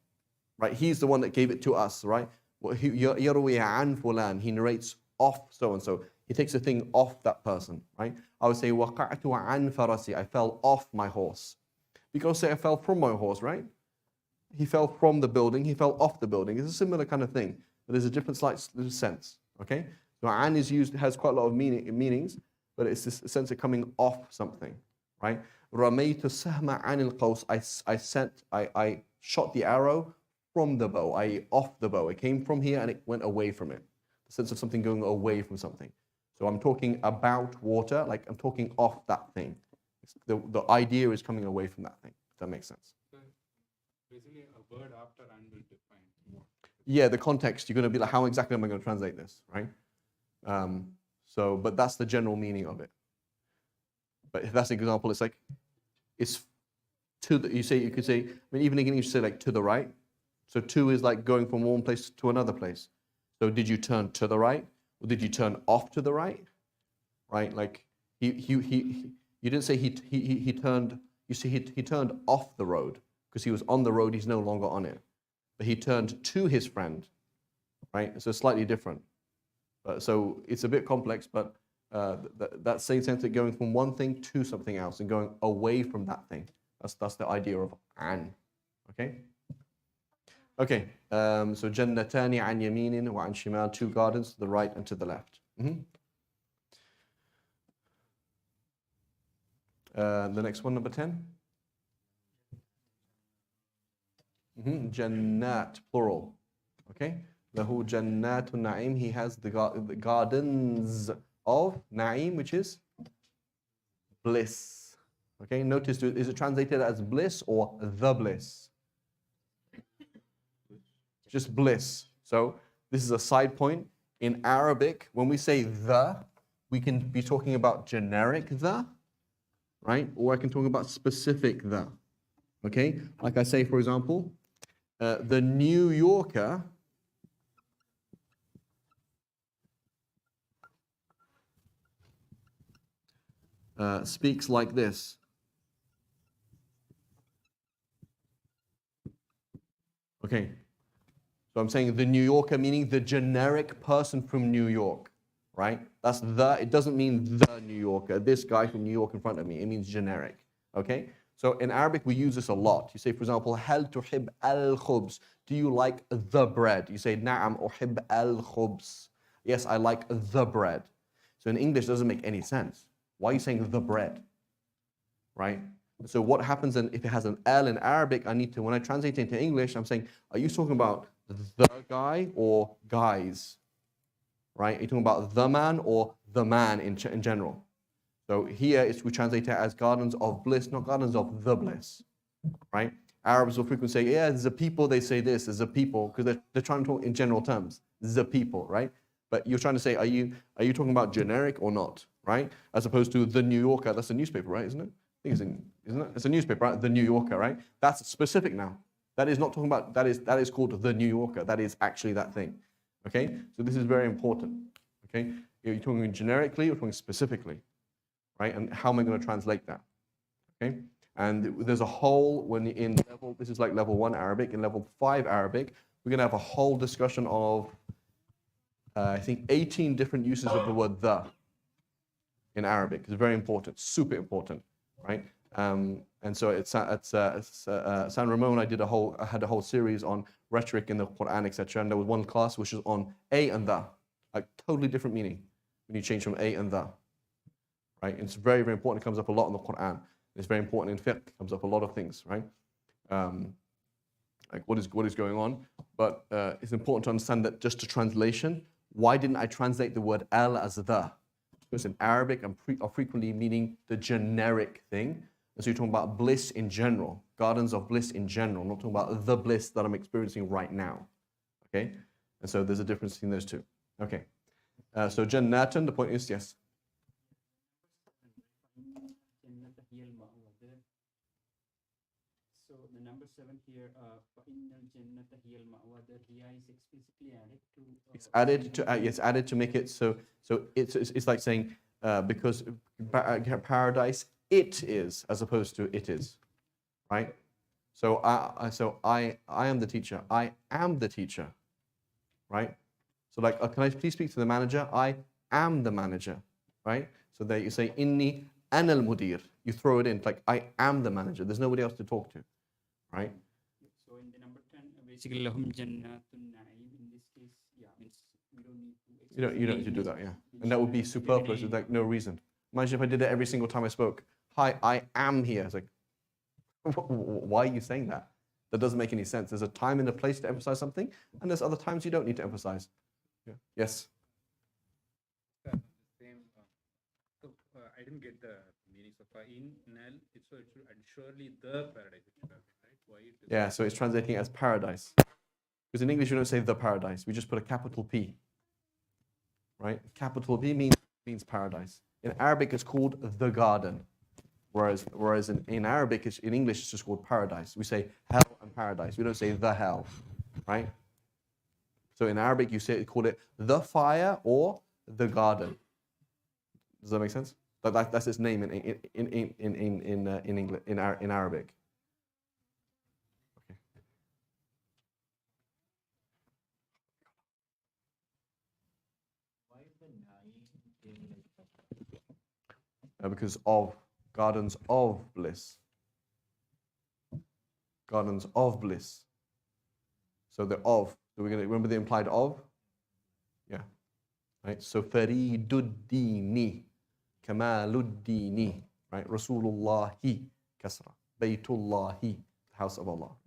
Right? He's the one that gave it to us. Right? يَرْوِي عَنْ فُلَانٍ. He narrates off so-and-so. He takes a thing off that person, right? I would say وَقَعْتُ عَنْ فَرَسِي. I fell off my horse. You can also say I fell from my horse, right? He fell from the building, he fell off the building. It's a similar kind of thing, but there's a different slight sense, okay? So an is used, has quite a lot of meanings, but it's this sense of coming off something, right? رَمَيْتُ السَّهْمَ عَنِ الْقَوْسِ. I shot the arrow from the bow, i.e. off the bow. It came from here and it went away from it. The sense of something going away from something. So I'm talking about water, like I'm talking off that thing. The idea is coming away from that thing, if that makes sense. So basically, a word after and will define more. Yeah, the context, you're going to be like, how exactly am I going to translate this, right? But that's the general meaning of it. But if that's an example, it's like, it's to the, you could say, I mean, even in English, you say like to the right. So to is like going from one place to another place. So did you turn to the right? Or did you turn off to the right? Right? Like you didn't say he turned, you see he turned off the road because he was on the road, he's no longer on it. But he turned to his friend, right? So slightly different. So it's a bit complex, but that same sense of going from one thing to something else and going away from that thing. That's the idea of an, okay? Okay, so jannatani an yaminin wa an shimal, two gardens to the right and to the left. The next one, number 10. Jannat, plural. Okay, lahu jannatun na'im, he has the gardens of na'im, which is bliss. Okay, notice, is it translated as bliss or the bliss? Just bliss. So this is a side point. In Arabic, when we say the, we can be talking about generic the, right? Or I can talk about specific the. Okay? Like I say, for example, the New Yorker speaks like this. Okay. So I'm saying the New Yorker, meaning the generic person from New York, right? That's the, it doesn't mean the New Yorker, this guy from New York in front of me. It means generic, okay? So in Arabic, we use this a lot. You say, for example, هل تحب الخبز? Do you like the bread? You say, نعم أحب الخبز. Yes, I like the bread. So in English, it doesn't make any sense. Why are you saying the bread, right? So what happens then if it has an L in Arabic, I need to, when I translate it into English, I'm saying, are you talking about the guy or guys, right? Are you talking about the man or the man in general? So here we translate it as gardens of bliss, not gardens of the bliss, right? Arabs will frequently say, yeah, there's a people, they say this, there's a people, because they're trying to talk in general terms, the people, right? But you're trying to say, are you talking about generic or not, right? As opposed to the New Yorker, that's a newspaper, right, isn't it? I think isn't it? It's a newspaper, right? The New Yorker, right? That's specific now. That is not talking about, that is called the New Yorker. That is actually that thing, okay? So this is very important, okay? You're talking generically, you're talking specifically, right? And how am I going to translate that, okay? And there's a whole, when in level, this is like level 1 Arabic, in level 5 Arabic, we're going to have a whole discussion of, I think, 18 different uses of the word the in Arabic. It's very important, super important, right? And so at San Ramon, I had a whole series on rhetoric in the Quran, etc. And there was one class which was on a and the, like totally different meaning when you change from a and the, right? It's very, very important. It comes up a lot in the Quran. It's very important in fiqh. It comes up a lot of things, right? Like what is going on? But it's important to understand that just a translation. Why didn't I translate the word al as the? Because in Arabic, are frequently meaning the generic thing. And so you're talking about bliss in general, gardens of bliss in general, not talking about the bliss that I'm experiencing right now. Okay? And so there's a difference between those two. Okay. So Jannatan, the point is, yes. So the number 7 here, the hiya is explicitly added to. It's added to, yes, added to make it so it's like saying because paradise it is as opposed to it is, right? So I am the teacher. I am the teacher, right? So like, can I please speak to the manager? I am the manager, right? So there you say, inni ana al-mudir. You throw it in, like, I am the manager. There's nobody else to talk to, right? So in the number 10, basically lahum jannatun na'im. In this case, yeah, means we don't need to. You don't need to do that, yeah. And that would be superfluous. There's like no reason. Imagine if I did it every single time I spoke. Hi, I am here. It's like, why are you saying that? That doesn't make any sense. There's a time and a place to emphasize something, and there's other times you don't need to emphasize. Yeah. Yes. Same. So I didn't get the meaning. So in nal, it's surely the paradise, right? Why it is Yeah. So it's translating as paradise. Because in English we don't say the paradise. We just put a capital P. Right? Capital P means paradise. In Arabic it's called the garden. Whereas in Arabic, in English, it's just called paradise. We say hell and paradise. We don't say the hell, right? So in Arabic, call it the fire or the garden. Does that make sense? That's its name in English, in Arabic. Okay. Because of gardens of bliss. Gardens of bliss. So the of. So we're going to remember the implied of? Yeah. Right? So Fariduddini. Kamaluddini. Right? Rasulullahi. Kasra. Baytullahi. House of Allah.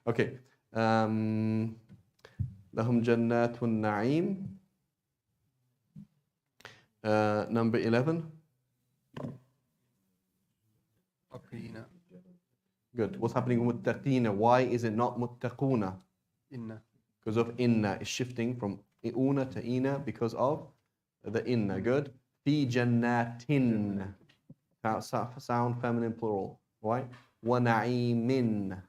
Okay. Lahum jannatun na'im. Number 11. Good. What's happening with muttaqina? Why is it not muttaquna? Inna. Because of inna. It's shifting from iuna to ina because of the inna. Good. Fi jannatin. Sound feminine plural. Right? Wa na'imin.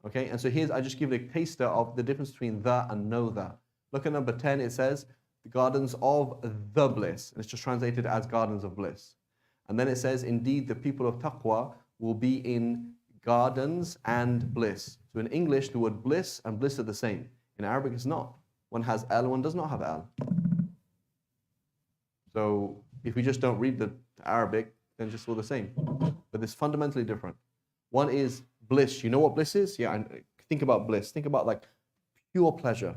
Okay, and so here's, I just give you a taster of the difference between the and no the. Look at number 10, it says, the gardens of the bliss. And it's just translated as gardens of bliss. And then it says, indeed, the people of taqwa will be in gardens and bliss. So in English, the word bliss and bliss are the same. In Arabic, it's not. One has al, one does not have al. So if we just don't read the Arabic, then just all the same. But it's fundamentally different. One is bliss. You know what bliss is? Yeah, and think about bliss. Think about like pure pleasure.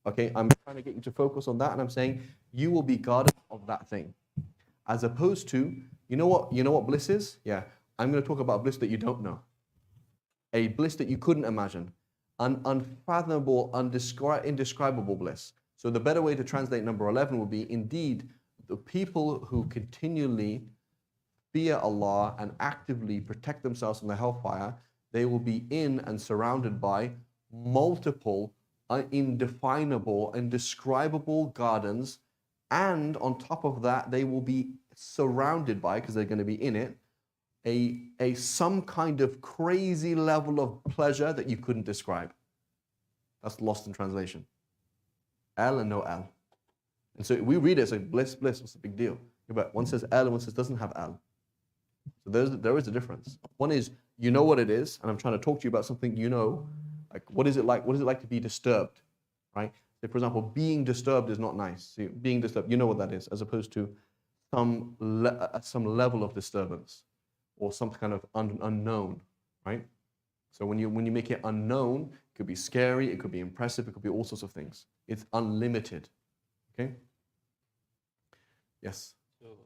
Okay, I'm trying to get you to focus on that, and I'm saying you will be guarded of that thing. As opposed to, you know what bliss is? Yeah, I'm going to talk about bliss that you don't know. A bliss that you couldn't imagine. An unfathomable, indescribable bliss. So the better way to translate number 11 would be, indeed, the people who continually fear Allah and actively protect themselves from the hellfire, they will be in and surrounded by multiple, indefinable, indescribable gardens. And on top of that, they will be surrounded by, because they're going to be in it, some kind of crazy level of pleasure that you couldn't describe. That's lost in translation. Al and no al. And so we read it as like bliss, bliss, what's the big deal? But one says al and one says doesn't have al. So there is a difference. One is, you know what it is, and I'm trying to talk to you about something you know. Like, what is it like? What is it like to be disturbed? Right? So for example, being disturbed is not nice. See, being disturbed, you know what that is, as opposed to some level of disturbance or some kind of unknown, right? So when you make it unknown, it could be scary, it could be impressive, it could be all sorts of things. It's unlimited. Okay? Yes. So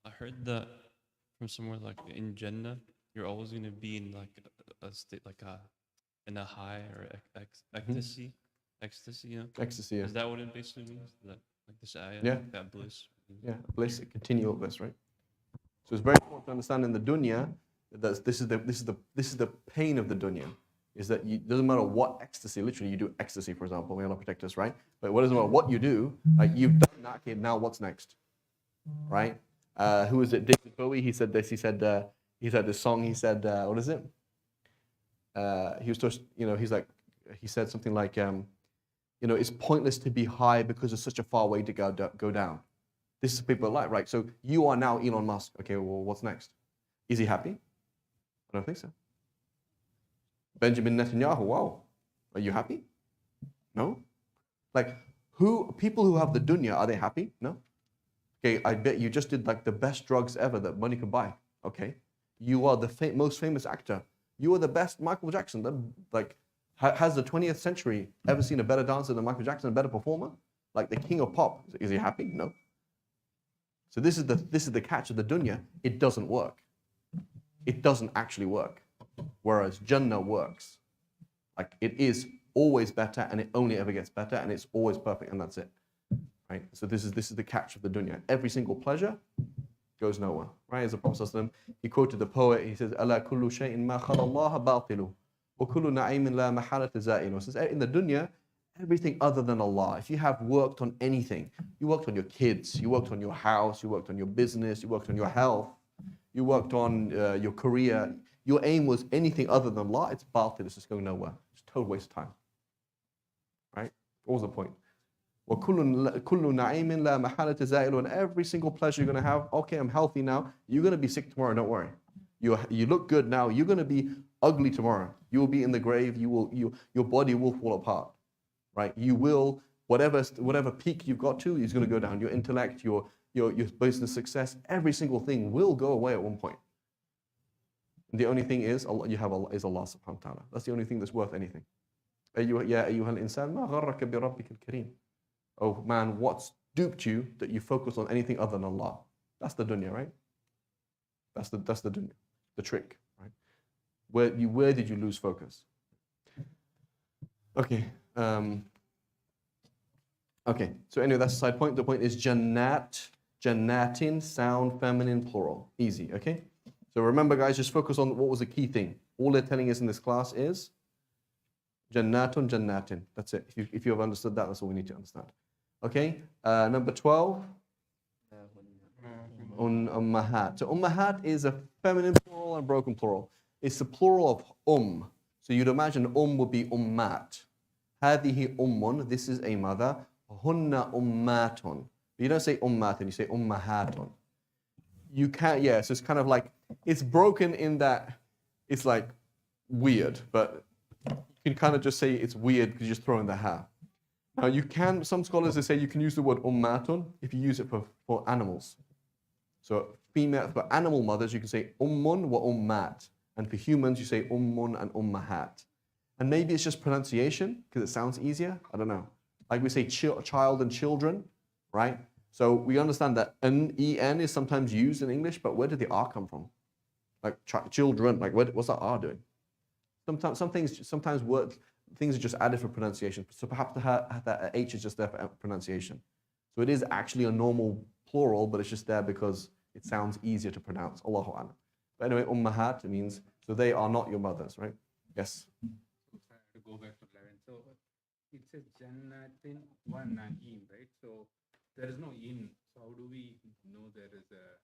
I heard that from somewhere like in Jannah, you're always going to be in like a state like in a high or ecstasy. Ecstasy, you know? Ecstasy, yeah. Is that what it basically means? That like this ayah, Yeah. that bliss? Yeah, bliss, continual bliss, right? So it's very important to understand in the dunya that this is the pain of the dunya. Is that it doesn't matter what ecstasy, literally you do ecstasy, for example, may Allah protect us, right? But what doesn't matter what you do, like you've done that, okay, now what's next? Right? Who is it? David Bowie, he said this, he said this song, he said, what is it? He was just, he's like, he said something like, it's pointless to be high because it's such a far way to go down. This is people like, right? So you are now Elon Musk. Okay, well, what's next? Is he happy? I don't think so. Benjamin Netanyahu, wow. Are you happy? No? Like, People who have the dunya, are they happy? No. Okay, I bet you just did like the best drugs ever that money could buy. Okay, you are the most famous actor. You are the best Michael Jackson. Has the 20th century ever seen a better dancer than Michael Jackson, a better performer? Like the king of pop. Is he happy? No. So this is the catch of the dunya. It doesn't work. It doesn't actually work. Whereas Jannah works. Like it is always better, and it only ever gets better, and it's always perfect, and that's it. Right? So this is the catch of the dunya. Every single pleasure goes nowhere. Right? As the Prophet ﷺ, he quoted the poet. He says, "Ala kullu shay'in ma khala Allah batilu, wa kullu na'imin la mahalata za'ilu." Says in the dunya, everything other than Allah. If you have worked on anything, you worked on your kids, you worked on your house, you worked on your business, you worked on your health, you worked on your career. Your aim was anything other than Allah. It's batil. It's just going nowhere. It's a total waste of time. Right? What was the point? وَكُلُّ نَعِيمٍ لَا مَحَالَةَ زَائِلٌ. And every single pleasure you're going to have, okay, I'm healthy now. You're going to be sick tomorrow, don't worry. You look good now. You're going to be ugly tomorrow. You will be in the grave. Your body will fall apart. Right? You will, whatever peak you've got to, is going to go down. Your intellect, your business success, every single thing will go away at one point. The only thing is, Allah subhanahu wa ta'ala. That's the only thing that's worth anything. يَا أَيُّهَا الْإِنسَانُ مَا غَرَّكَ بِرَبِّكَ الْكَرِيمِ. Oh man, what's duped you that you focus on anything other than Allah? That's the dunya, right? That's the dunya, the trick, right? Where did you lose focus? Okay. Okay. So anyway, that's a side point. The point is jannat, jannatin, sound, feminine, plural. Easy. Okay. So remember, guys, just focus on what was the key thing. All they're telling us in this class is jannatun, jannatin. That's it. If you have understood that, that's all we need to understand. Okay. Number 12. Ummahat. So ummahat is a feminine plural and broken plural. It's the plural of So you'd imagine would be ummat. Hadihi ummun. This is a mother. Hunna ummatun. You don't say ummatun, you say ummahatun. You can't, yeah, so it's kind of like, it's broken in that it's like weird, but you can kind of just say it's weird because you just throw in the ha. Now you can, some scholars they say you can use the word ummatun if you use it for animals. So female, for animal mothers you can say ummun wa ummat. And for humans you say ummun and ummahat. And maybe it's just pronunciation because it sounds easier, I don't know. Like we say child and children, right? So we understand that en is sometimes used in English, but where did the R come from? Like children, like what's that R doing? Sometimes things are just added for pronunciation. So perhaps that H is just there for pronunciation. So it is actually a normal plural, but it's just there because it sounds easier to pronounce. Allahu A'lam. But anyway, ummahat means, so they are not your mothers, right? Yes. To go back to 11. So it says jannatin wa na'im, right? So there is no in. So how do we know there is a?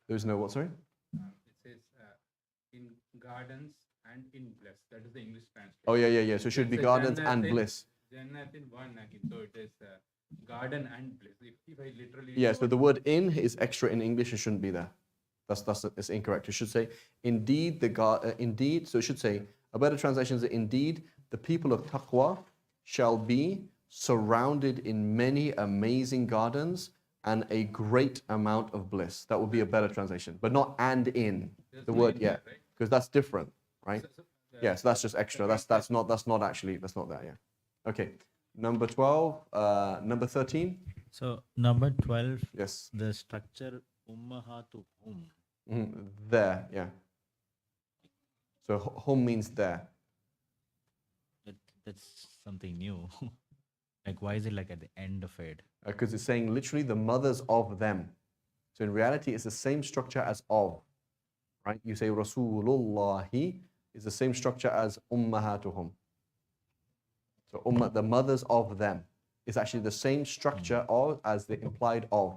There's no what, sorry? It says in gardens and in bliss. That is the English translation. Oh yeah. So it should be gardens and bliss. Jannatin wa na'im. So it is garden and bliss. If I literally. Yeah. So the word in is extra in English. It shouldn't be there. That's incorrect. It should say indeed indeed. So it should say a better translation is indeed the people of taqwa shall be surrounded in many amazing gardens and a great amount of bliss. That would be a better translation, but not and in. The word, yeah, because that's different, right? Yeah, so that's just extra. That's not that, yeah. Okay, number 12, number 13. So number 12, Yes. the structure ummahatu hum. There, yeah. So hum means there. That's something new. Like, why is it like at the end of it? Because it's saying literally the mothers of them. So in reality, it's the same structure as of, right? You say Rasulullahi is the same structure as ummahatuhum. So the mothers of them is actually the same structure as the implied of.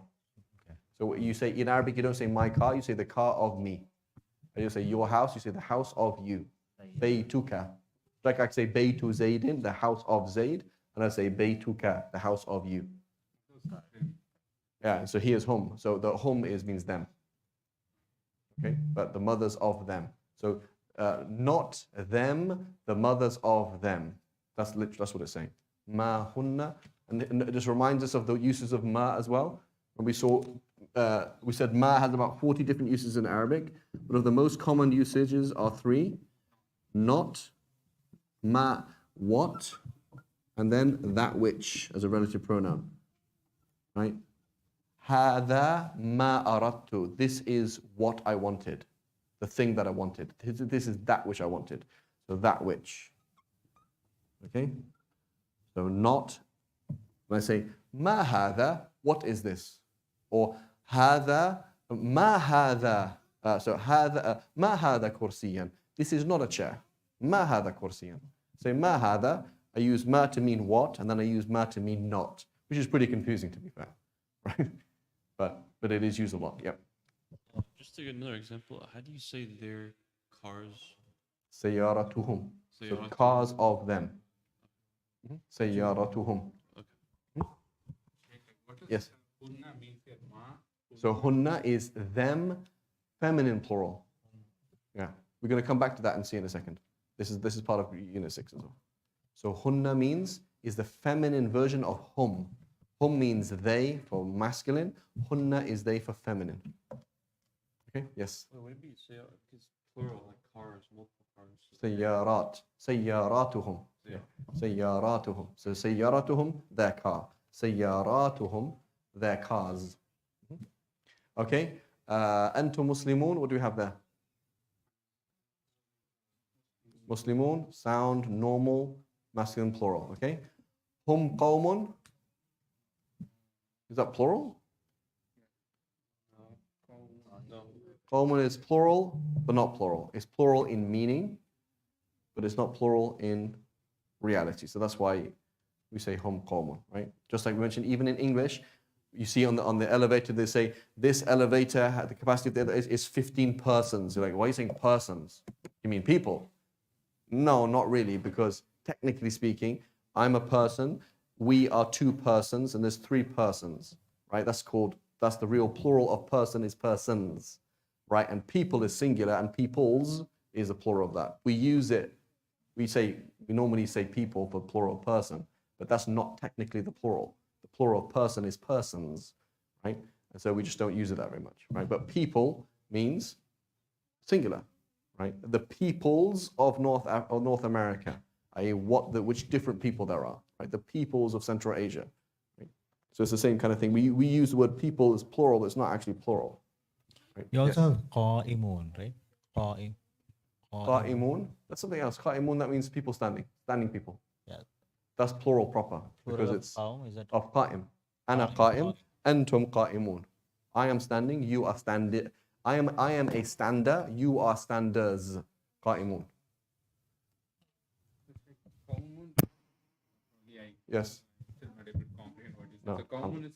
Okay. So you say in Arabic, you don't say my car, you say the car of me. And you say your house, you say the house of you. Baytuka. Like I say Baytu Zaydin, the house of Zayd, and I say Baytuka, the house of you. Yeah, so here's hum. So the hum means them. Okay, but the mothers of them. So not them, the mothers of them. That's what it's saying. Ma hunna And it just reminds us of the uses of ma as well. When we said ma has about 40 different uses in Arabic, but of the most common usages are three: not, ma, what, and then that which as a relative pronoun. Right? هذا ما أردت. This is what I wanted. The thing that I wanted. This is that which I wanted. So that which. Okay? So not. When I say ما هذا, what is this? Or هذا, ما هذا. So هذا, ما هذا كرسيا. This is not a chair. ما هذا كرسيا. Say ما هذا. I use ma to mean what, and then I use ma to mean not, which is pretty confusing to be fair, right? But it is used a lot. Yep. Just to get another example, how do you say their cars? سيارتهم. So سيارتهم. cars of them. سيارتهم. Okay. What is Yes. hunna means here? Ma. So hunna is them, feminine plural. Yeah. We're going to come back to that and see in a second. This is part of Unit 6 as well. So hunna is the feminine version of hum. Hum means they for masculine. Hunna is they for feminine. Okay. Yes. Wait, would it be because plural, like cars, multiple cars? سيارات. سياراتهم. Yeah. سياراتهم. So سياراتهم, their car. سياراتهم, their cars. Okay. أنتم مسلمون. What do we have there? Muslimun, sound, normal, masculine, plural. Okay. Hum qawmun. Is that plural? No. Qawmun is plural, but not plural. It's plural in meaning, but it's not plural in reality. So that's why we say hum qawmun, right? Just like we mentioned, even in English, you see on the elevator, they say, this elevator, the capacity of the is 15 persons. You're like, why are you saying persons? You mean people? No, not really, because technically speaking, I'm a person, we are two persons, and there's three persons, right? That's the real plural of person is persons, right? And people is singular, and peoples is the plural of that. We use it, we normally say people for plural person, but that's not technically the plural. The plural of person is persons, right? And so we just don't use it that very much, right? But people means singular. Right? The peoples of North America, i.e. which different people there are, right? The peoples of Central Asia. Right? So it's the same kind of thing. We use the word people as plural, but it's not actually plural. Right? You also Yes. have qa'imun, right? Qa'imun, that's something else. Qa'imun, that means people standing people. Yeah. That's plural proper because Plural of it's qawm, is that of qa'im. Ana qa'im, antum qa'imun. I am standing, you are standing. I am a stander, you are standers. Qa'imun. Qawmun. Yeah, Yes. still not able to comprehend what you said. No, So qawmun is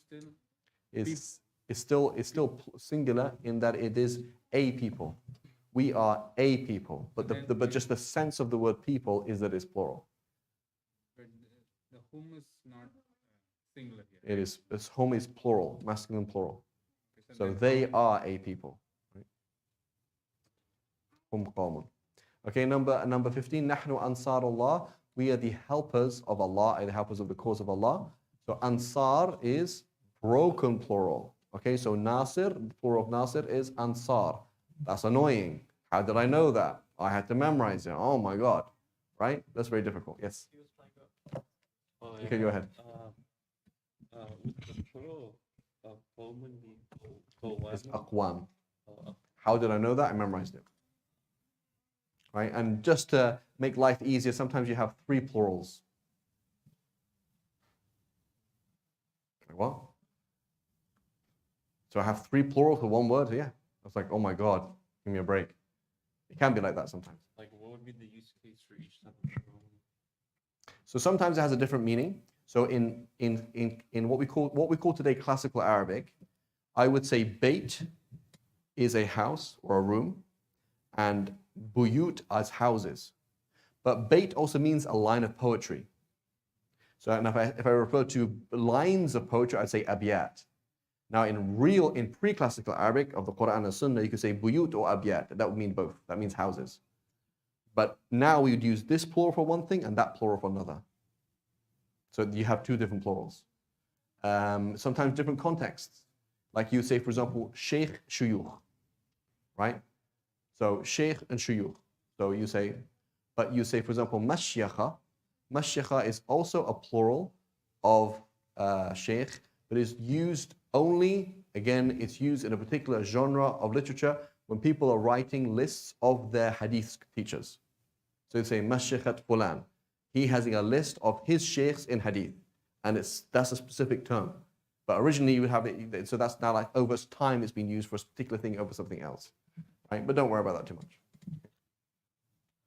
still It's still singular in that it is a people. We are a people, but just the sense of the word people is that it's plural. but the hum is not singular here. It is home is plural, masculine plural. Okay, So then they are a people. Right? Hum qawmun. Okay, number 15. Nahnu ansarullah. We are the helpers of Allah, the helpers of the cause of Allah. So ansar is broken plural. Okay, so nasir, the plural of nasir is ansar. That's annoying. How did I know that? I had to memorize it. Oh my God. Right? That's very difficult. Yes. Oh, Okay, go ahead. With the plural of qawmun be It's qawwamun? aqwam. Oh, How did I know that? I memorized it. Right? And just to make life easier, sometimes you have three plurals. Like, what? So I have three plurals for one word? Yeah. I was like, oh my God, give me a break. It can be like that sometimes. like what would be the use case for each type of plural? So sometimes it has a different meaning. So in what we call today classical Arabic, I would say bait is a house or a room, and buyut as houses. But bait also means a line of poetry. So and if I refer to lines of poetry, I'd say abiyat. Now in pre-classical Arabic of the Quran and Sunnah, you could say buyut or abiyat. That would mean both. That means houses. But now we would use this plural for one thing and that plural for another. So you have two different plurals. Sometimes different contexts. Like you say, for example, Shaykh, Shuyukh, right? So Shaykh and Shuyukh. So you say, but you say, for example, Mashyakha. Mashyakha is also a plural of Shaykh, but is used only, again, it's used in a particular genre of literature when people are writing lists of their hadith teachers. So you say, Mashyakhat Fulan. He has a list of his sheikhs in hadith. And that's a specific term. But originally you would have it, so that's now like over time it's been used for a particular thing over something else. Right? But don't worry about that too much.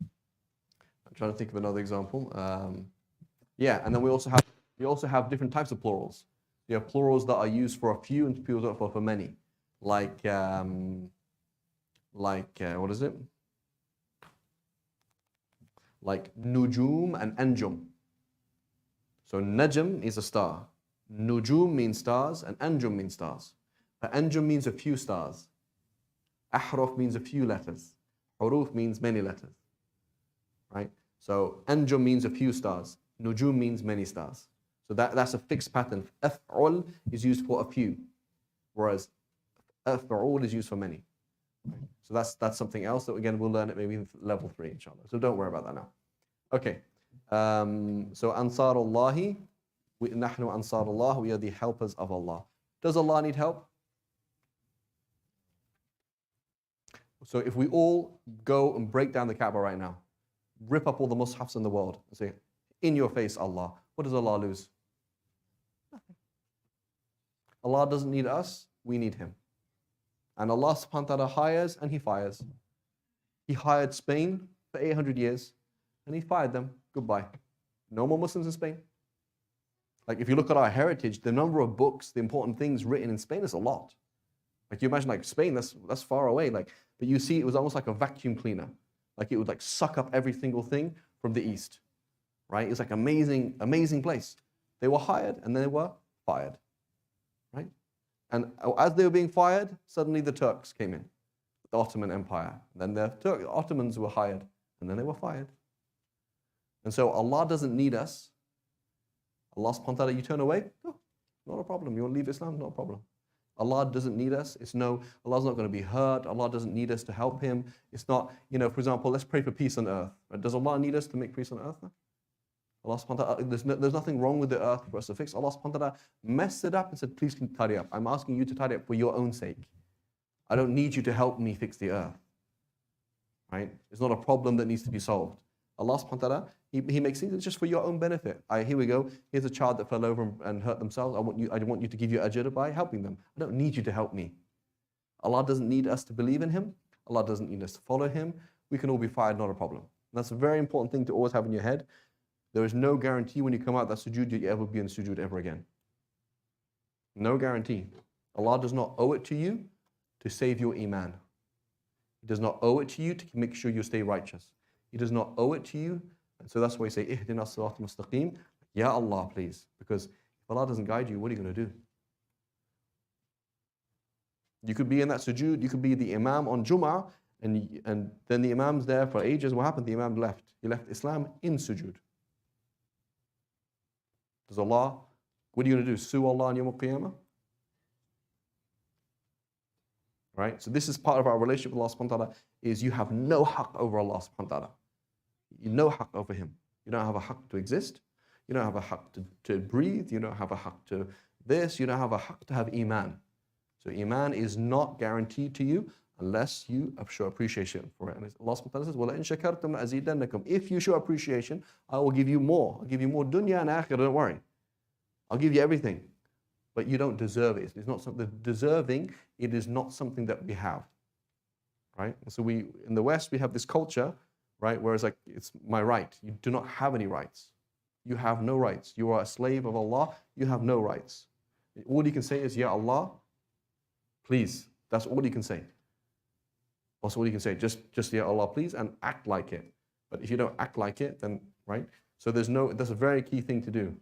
I'm trying to think of another example. Yeah, and then we also have different types of plurals. You have plurals that are used for a few and plurals that are for many. Like what is it? Like nujum and anjum. So najm is a star. Nujum means stars and anjum means stars. But anjum means a few stars. Ahruf means a few letters. Huruf means many letters. Right? So anjum means a few stars. Nujum means many stars. So that's a fixed pattern. Af'ul is used for a few, whereas af'ul is used for many. So that's something else that again we'll learn at maybe level 3 inshallah. So don't worry about that now. Okay. So Ansarullahi, nahnu Ansarullah, we are the helpers of Allah. Does Allah need help? So if we all go and break down the Kaaba right now, rip up all the mushafs in the world and say, in your face, Allah, what does Allah lose? Nothing. Allah doesn't need us, we need Him. And Allah subhanahu wa ta'ala hires and He fires. He hired Spain for 800 years and He fired them. Goodbye. No more Muslims in Spain. Like if you look at our heritage, the number of books, the important things written in Spain is a lot. Like you imagine like Spain, that's far away. Like, but you see it was almost like a vacuum cleaner. Like it would like suck up every single thing from the east. Right? It's like amazing, amazing place. They were hired and then they were fired. Right? And as they were being fired, suddenly the Turks came in, the Ottoman Empire. Then the Ottomans were hired and then they were fired. And so Allah doesn't need us. Allah subhanahu wa ta'ala, you turn away, oh, not a problem. You want to leave Islam, not a problem. Allah doesn't need us. Allah's not going to be hurt. Allah doesn't need us to help Him. It's not, for example, let's pray for peace on earth. Does Allah need us to make peace on earth? Allah subhanahu wa ta'ala, there's nothing wrong with the earth for us to fix. Allah subhanahu wa ta'ala messed it up and said, please can tidy up. I'm asking you to tidy up for your own sake. I don't need you to help me fix the earth. Right? It's not a problem that needs to be solved. Allah subhanahu wa ta'ala, He makes things just for your own benefit. Here we go. Here's a child that fell over and hurt themselves. I want you to give you ajr by helping them. I don't need you to help me. Allah doesn't need us to believe in Him. Allah doesn't need us to follow Him. We can all be fired, not a problem. That's a very important thing to always have in your head. There is no guarantee when you come out that sujood you ever be in sujood ever again. No guarantee. Allah does not owe it to you to save your iman. He does not owe it to you to make sure you stay righteous. He does not owe it to you. And so that's why you say, Ihdina as-sirat al-mustaqim. Ya Allah, please. Because if Allah doesn't guide you, what are you going to do? You could be in that sujood, you could be the imam on Jum'ah, and then the imam's there for ages. What happened? The imam left. He left Islam in sujood. Does Allah, what are you going to do? Sue Allah on Yawm al-Qiyamah? Right? So this is part of our relationship with Allah subhanahu wa ta'ala, is you have no haqq over Allah subhanahu wa ta'ala. You no haqq over Him. You don't have a haqq to exist. You don't have a haqq to breathe. You don't have a haqq to this. You don't have a haqq to have iman. So iman is not guaranteed to you unless you show appreciation for it. And Allah subhanahu wa ta'ala says, وَلَئِن شَكَرْتُمْ لَأَزِيدَنَّكُمْ If you show appreciation, I will give you more. I'll give you more dunya and akhirah, don't worry. I'll give you everything. But you don't deserve it. It's not something deserving, it is not something that we have. Right? And so in the West, we have this culture, right? Whereas like, it's my right. You do not have any rights. You have no rights. You are a slave of Allah. You have no rights. All you can say is, Ya Allah, please. That's all you can say. That's all you can say. Just Ya Allah, please, and act like it. But if you don't act like it, then, right? So that's a very key thing to do.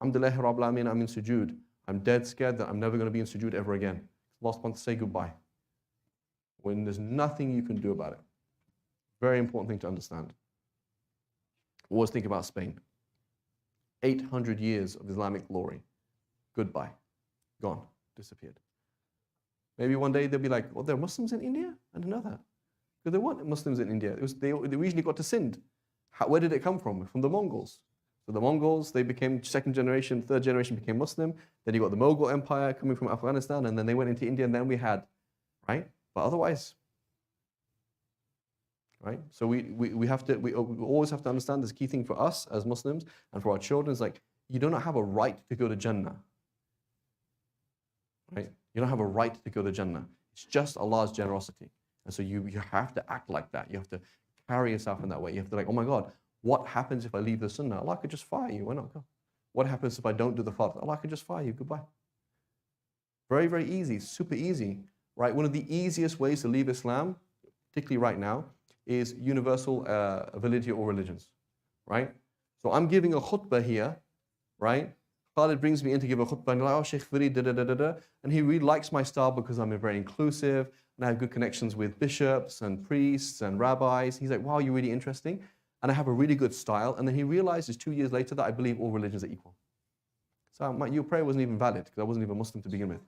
Alhamdulillah, Rabbil Alameen, I'm in sujood. I'm dead scared that I'm never going to be in sujood ever again. Allah wants to say goodbye. When there's nothing you can do about it. Very important thing to understand. Always think about Spain. 800 years of Islamic glory. Goodbye. Gone. Disappeared. Maybe one day they'll be like, well, there are Muslims in India? I didn't know that. Because there weren't Muslims in India. They originally got to Sindh. Where did it come from? From the Mongols. So the Mongols, they became second generation, third generation became Muslim. Then you got the Mughal Empire coming from Afghanistan, and then they went into India, and then we had, right? But otherwise, right? So we always have to understand this key thing for us as Muslims and for our children is like, you do not have a right to go to Jannah, right? You don't have a right to go to Jannah. It's just Allah's generosity. And so you have to act like that. You have to carry yourself in that way. You have to like, oh my God, what happens if I leave the Sunnah? Allah could just fire you. Why not go? What happens if I don't do the Fard? Allah could just fire you. Goodbye. Very, very easy. Super easy, right? One of the easiest ways to leave Islam, particularly right now, is universal validity of all religions, right? So I'm giving a khutbah here, right? Farid brings me in to give a khutbah and like, oh, Shaykh Farid, and he really likes my style because I'm very inclusive and I have good connections with bishops and priests and rabbis. He's like, wow, you're really interesting. And I have a really good style. And then he realizes 2 years later that I believe all religions are equal. So your prayer wasn't even valid because I wasn't even Muslim to begin with.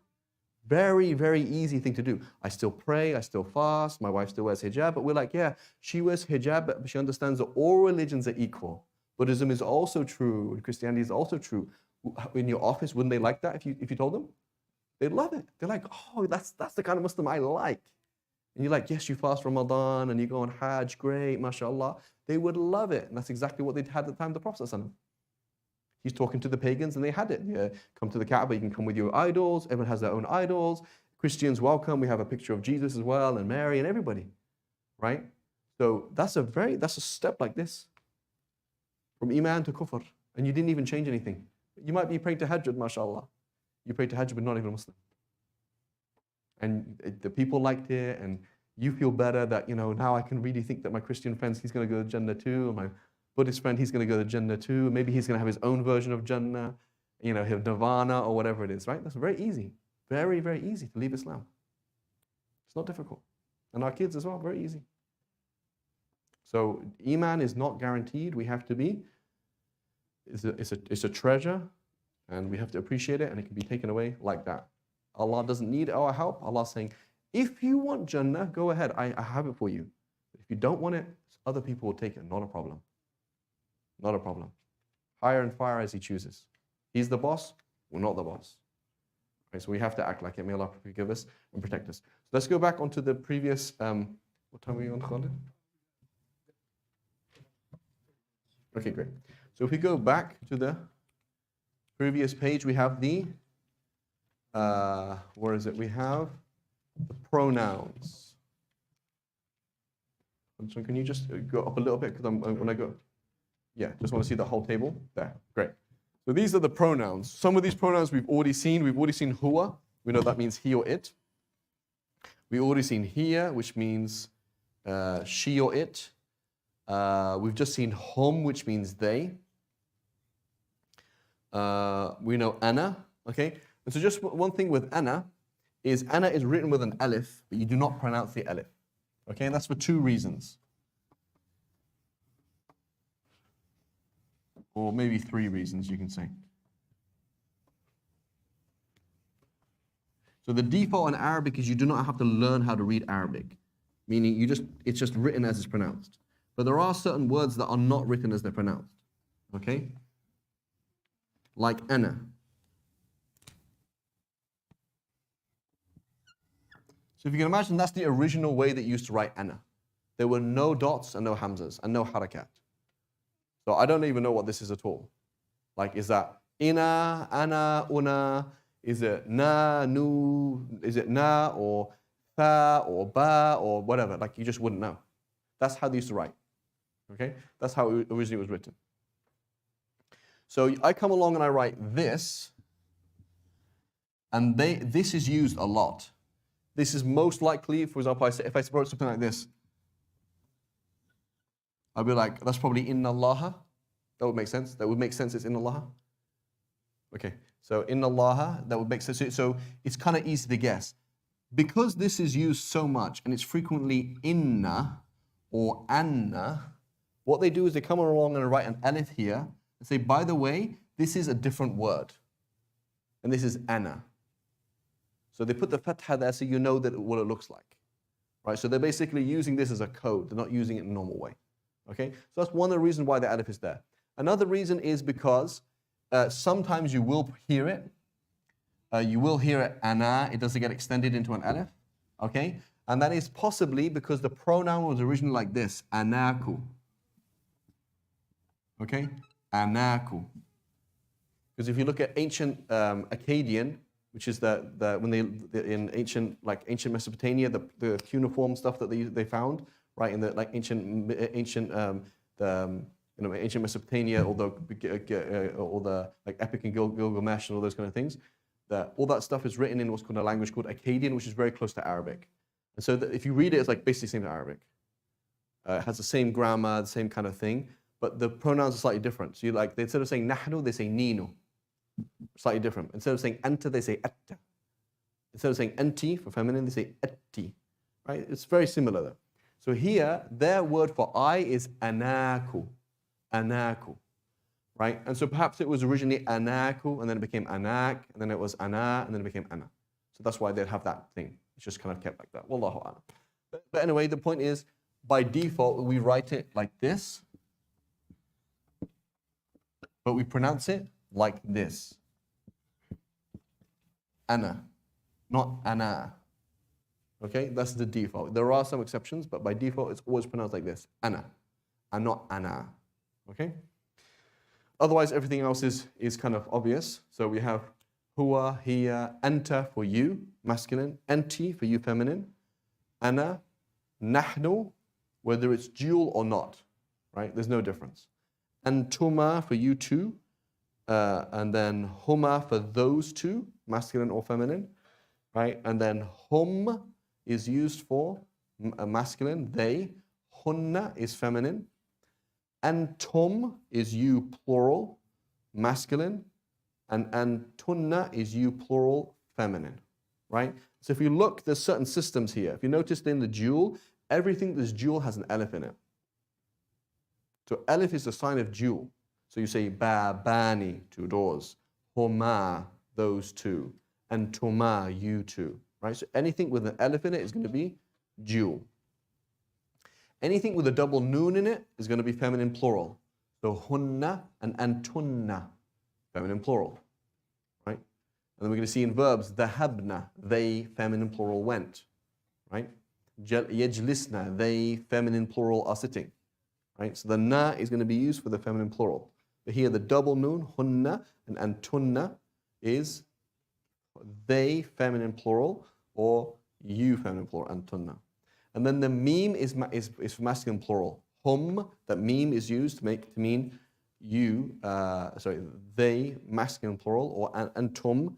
Very, very easy thing to do. I still pray, I still fast, my wife still wears hijab, but we're like, yeah, she wears hijab, but she understands that all religions are equal. Buddhism is also true, Christianity is also true. In your office, wouldn't they like that if you told them? They'd love it. They're like, oh, that's the kind of Muslim I like. And you're like, yes, you fast Ramadan and you go on Hajj, great, mashallah. They would love it. And that's exactly what they had at the time of the Prophet ﷺ. He's talking to the pagans and they had it. Yeah, come to the Kaaba, you can come with your idols. Everyone has their own idols. Christians welcome. We have a picture of Jesus as well and Mary and everybody, right? So that's a step like this. From Iman to Kufr. And you didn't even change anything. You might be praying to Tahajjud, mashallah. You pray to Tahajjud but not even a Muslim. And the people liked it and you feel better that, now I can really think that my Christian friend, he's going to go to Jannah too. And my Buddhist friend, he's going to go to Jannah too. Maybe he's going to have his own version of Jannah, his Nirvana or whatever it is, right? That's very easy. Very, very easy to leave Islam. It's not difficult. And our kids as well, very easy. So Iman is not guaranteed. We have to be. It's a treasure and we have to appreciate it and it can be taken away like that. Allah doesn't need our help. Allah's saying, if you want Jannah, go ahead. I have it for you. But if you don't want it, other people will take it. Not a problem. Not a problem. Hire and fire as He chooses. He's the boss. We're not the boss. Okay, so we have to act like it. May Allah forgive us and protect us. So let's go back onto the previous. What time are we on, Khalid? Okay, great. So if we go back to the previous page, we have the. Where is it? We have the pronouns. So can you just go up a little bit? Because when I go, yeah, just want to see the whole table. There, great. So these are the pronouns. Some of these pronouns we've already seen. We've already seen huwa. We know that means he or it. We've already seen hiya, which means she or it. We've just seen hum, which means they. We know ana, okay? And so just one thing with ana is written with an alif, but you do not pronounce the alif. Okay, and that's for two reasons. Or maybe three reasons you can say. So the default in Arabic is you do not have to learn how to read Arabic, meaning it's just written as it's pronounced. But there are certain words that are not written as they're pronounced. Okay? Like ana. So if you can imagine, that's the original way that you used to write ana. There were no dots and no hamzas and no harakat. So I don't even know what this is at all. Like, is that ina, ana, una? Is it na, nu? Is it na or fa or ba or whatever? Like, you just wouldn't know. That's how they used to write. Okay? That's how it originally was written. So I come along and I write this, and this is used a lot. This is most likely, for example, if I wrote something like this, I'd be like, that's probably inna Allaha. That would make sense. That would make sense. It's inna Allaha. Okay, so inna Allaha, that would make sense. So it's kind of easy to guess. Because this is used so much, and it's frequently inna or anna, what they do is they come along and write an alif here, and say, by the way, this is a different word. And this is ana. So they put the fatha there so you know that what it looks like. Right? So they're basically using this as a code. They're not using it in a normal way. Okay? So that's one of the reasons why the alif is there. Another reason is because sometimes you will hear it. You will hear it ana. It doesn't get extended into an alif. Okay? And that is possibly because the pronoun was originally like this, anaku. Okay? Anaku. Because if you look at ancient Akkadian, which is when in ancient Mesopotamia, the cuneiform stuff that they found, right, in the like ancient Mesopotamia, all the like Epic and Gilgamesh and all those kind of things, all that stuff is written in what's called a language called Akkadian, which is very close to Arabic. And so if you read it, it's like basically the same as Arabic. It has the same grammar, the same kind of thing, but the pronouns are slightly different. So instead of saying nahnu, they say ninu. Slightly different. Instead of saying anta, they say atta. Instead of saying anti for feminine, they say atti. Right? It's very similar though. So here, their word for I is anaku. Anaku. Right? And so perhaps it was originally anaku, and then it became anak, and then it was ana, and then it became ana. So that's why they'd have that thing. It's just kind of kept like that. Wallahu a'lam. But anyway, the point is, by default, we write it like this, but we pronounce it like this. Ana, not ana. Okay, that's the default. There are some exceptions, but by default, it's always pronounced like this. Ana, and not ana. Okay? Otherwise, everything else is kind of obvious. So we have huwa, hiya, anta for you, masculine, anti for you, feminine, ana, nahnu, whether it's dual or not, right? There's no difference. Antuma for you two, and then huma for those two, masculine or feminine, right? And then hum is used for masculine, they. Hunna is feminine. Antum is you, plural, masculine. And antunna is you, plural, feminine, right? So if you look, there's certain systems here. If you noticed in the dual, everything that's dual has an alif in it. So alif is the sign of dual. So you say bani, 2 doors. Huma, those two. And tuma, you two. Right? So anything with an alif in it is going to be dual. Anything with a double noon in it is going to be feminine plural. So hunna and antunna, feminine plural. Right? And then we're going to see in verbs, dhahabna, they, feminine plural, went. Right? Yajlisna, they, feminine plural, are sitting. Right? So the na is going to be used for the feminine plural. But here the double noon, hunna, and antunna is they, feminine plural, or you, feminine plural, antunna. And then the meme is for masculine plural. Hum, that meme is used to mean you, they, masculine plural, or antum,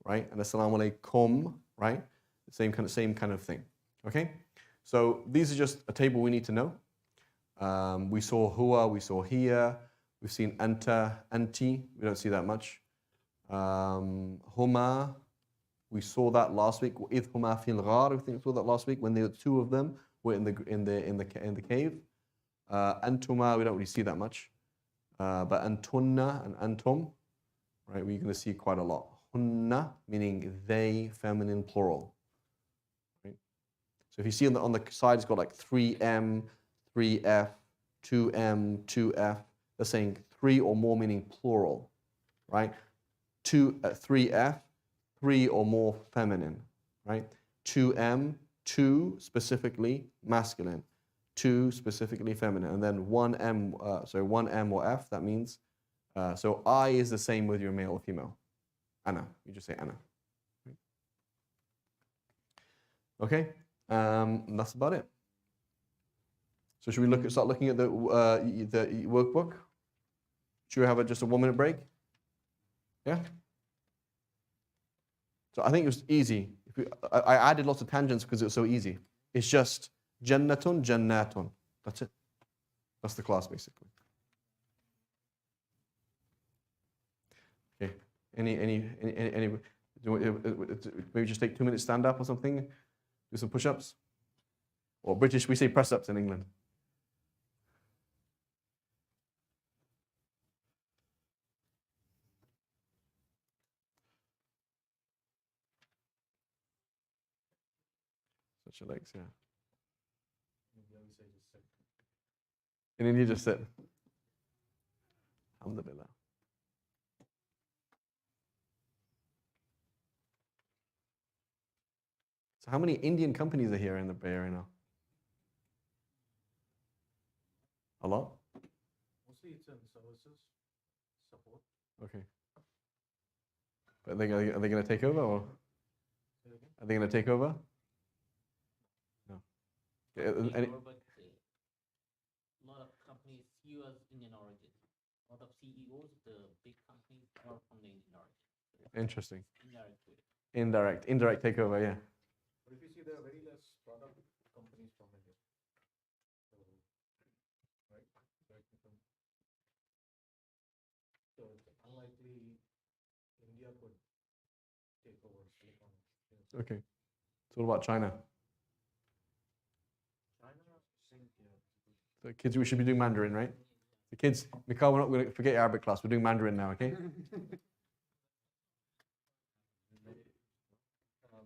right? And assalamu alaikum, right? Same kind of thing. Okay? So these are just a table we need to know. We saw huwa, we saw hiya, we've seen anta, anti, we don't see that much. Huma, we saw that last week. Idh huma fil ghar, we think we saw that last week when the two of them were in the cave. Antuma, we don't really see that much. But antunna and antum, right, we're going to see quite a lot. Hunna, meaning they, feminine plural. Right? So if you see on the side, it's got like 3M, 3F, 2M, 2F. They're saying 3 or more, meaning plural, right? 3F, 3 or more, feminine, right? 2M, 2 specifically masculine, 2 specifically feminine, and then 1M or F. That means so I is the same whether you're male or female. Ana, you just say Ana. Okay, that's about it. So should we start looking at the workbook? Should we have just a 1-minute break? Yeah? So I think it was easy. I added lots of tangents because it was so easy. It's just jannatun, jannatun. That's it. That's the class basically. Okay. Maybe just take 2 minutes stand up or something. Do some push-ups. Or British, we say press-ups in England. Stretch your legs, yeah. In India, just sit. Alhamdulillah. So how many Indian companies are here in the Bay Area now? A lot? Mostly it's in services, support. Okay. But are they going to take over or? Are they going to take over? No. Any, But a lot of companies, US Indian origin. A lot of CEOs, the big companies are from the Indian origin. interesting. Indirect way. Indirect takeover, yeah. But if you see, there are very less product companies from India. So, right? So it's unlikely India could take over Silicon. Okay. So what about China? China, same here. The kids, we should be doing Mandarin, right? The kids, Mikhail, we're not going to forget your Arabic class. We're doing Mandarin now, okay?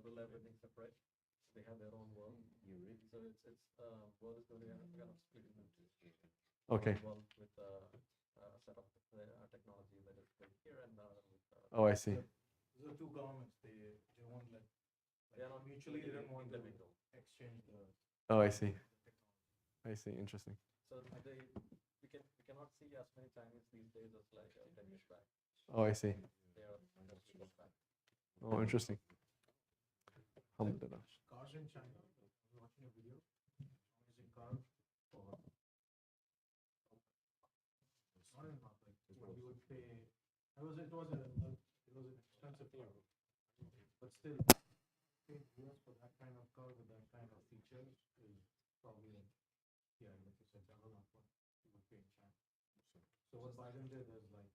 Build everything separate. They have their own world. So it's world is going to kind of split into two. Okay. World with a set of technology that is built here and with. Oh, I see. The two governments, they won't let. They are not mutually. They don't want to exchange the. Oh, I see. I see. Interesting. So we cannot see as many Chinese these days as like 10 years back. Oh, I see. They are back. Oh, interesting. Alhamdulillah. Cars in China. I was watching a video. Amazing car for. It's not in like you would pay. It was an expensive car, but still, paying US for that kind of car with that kind of features is probably like you said, double of what you would pay in China. So what Biden did is like.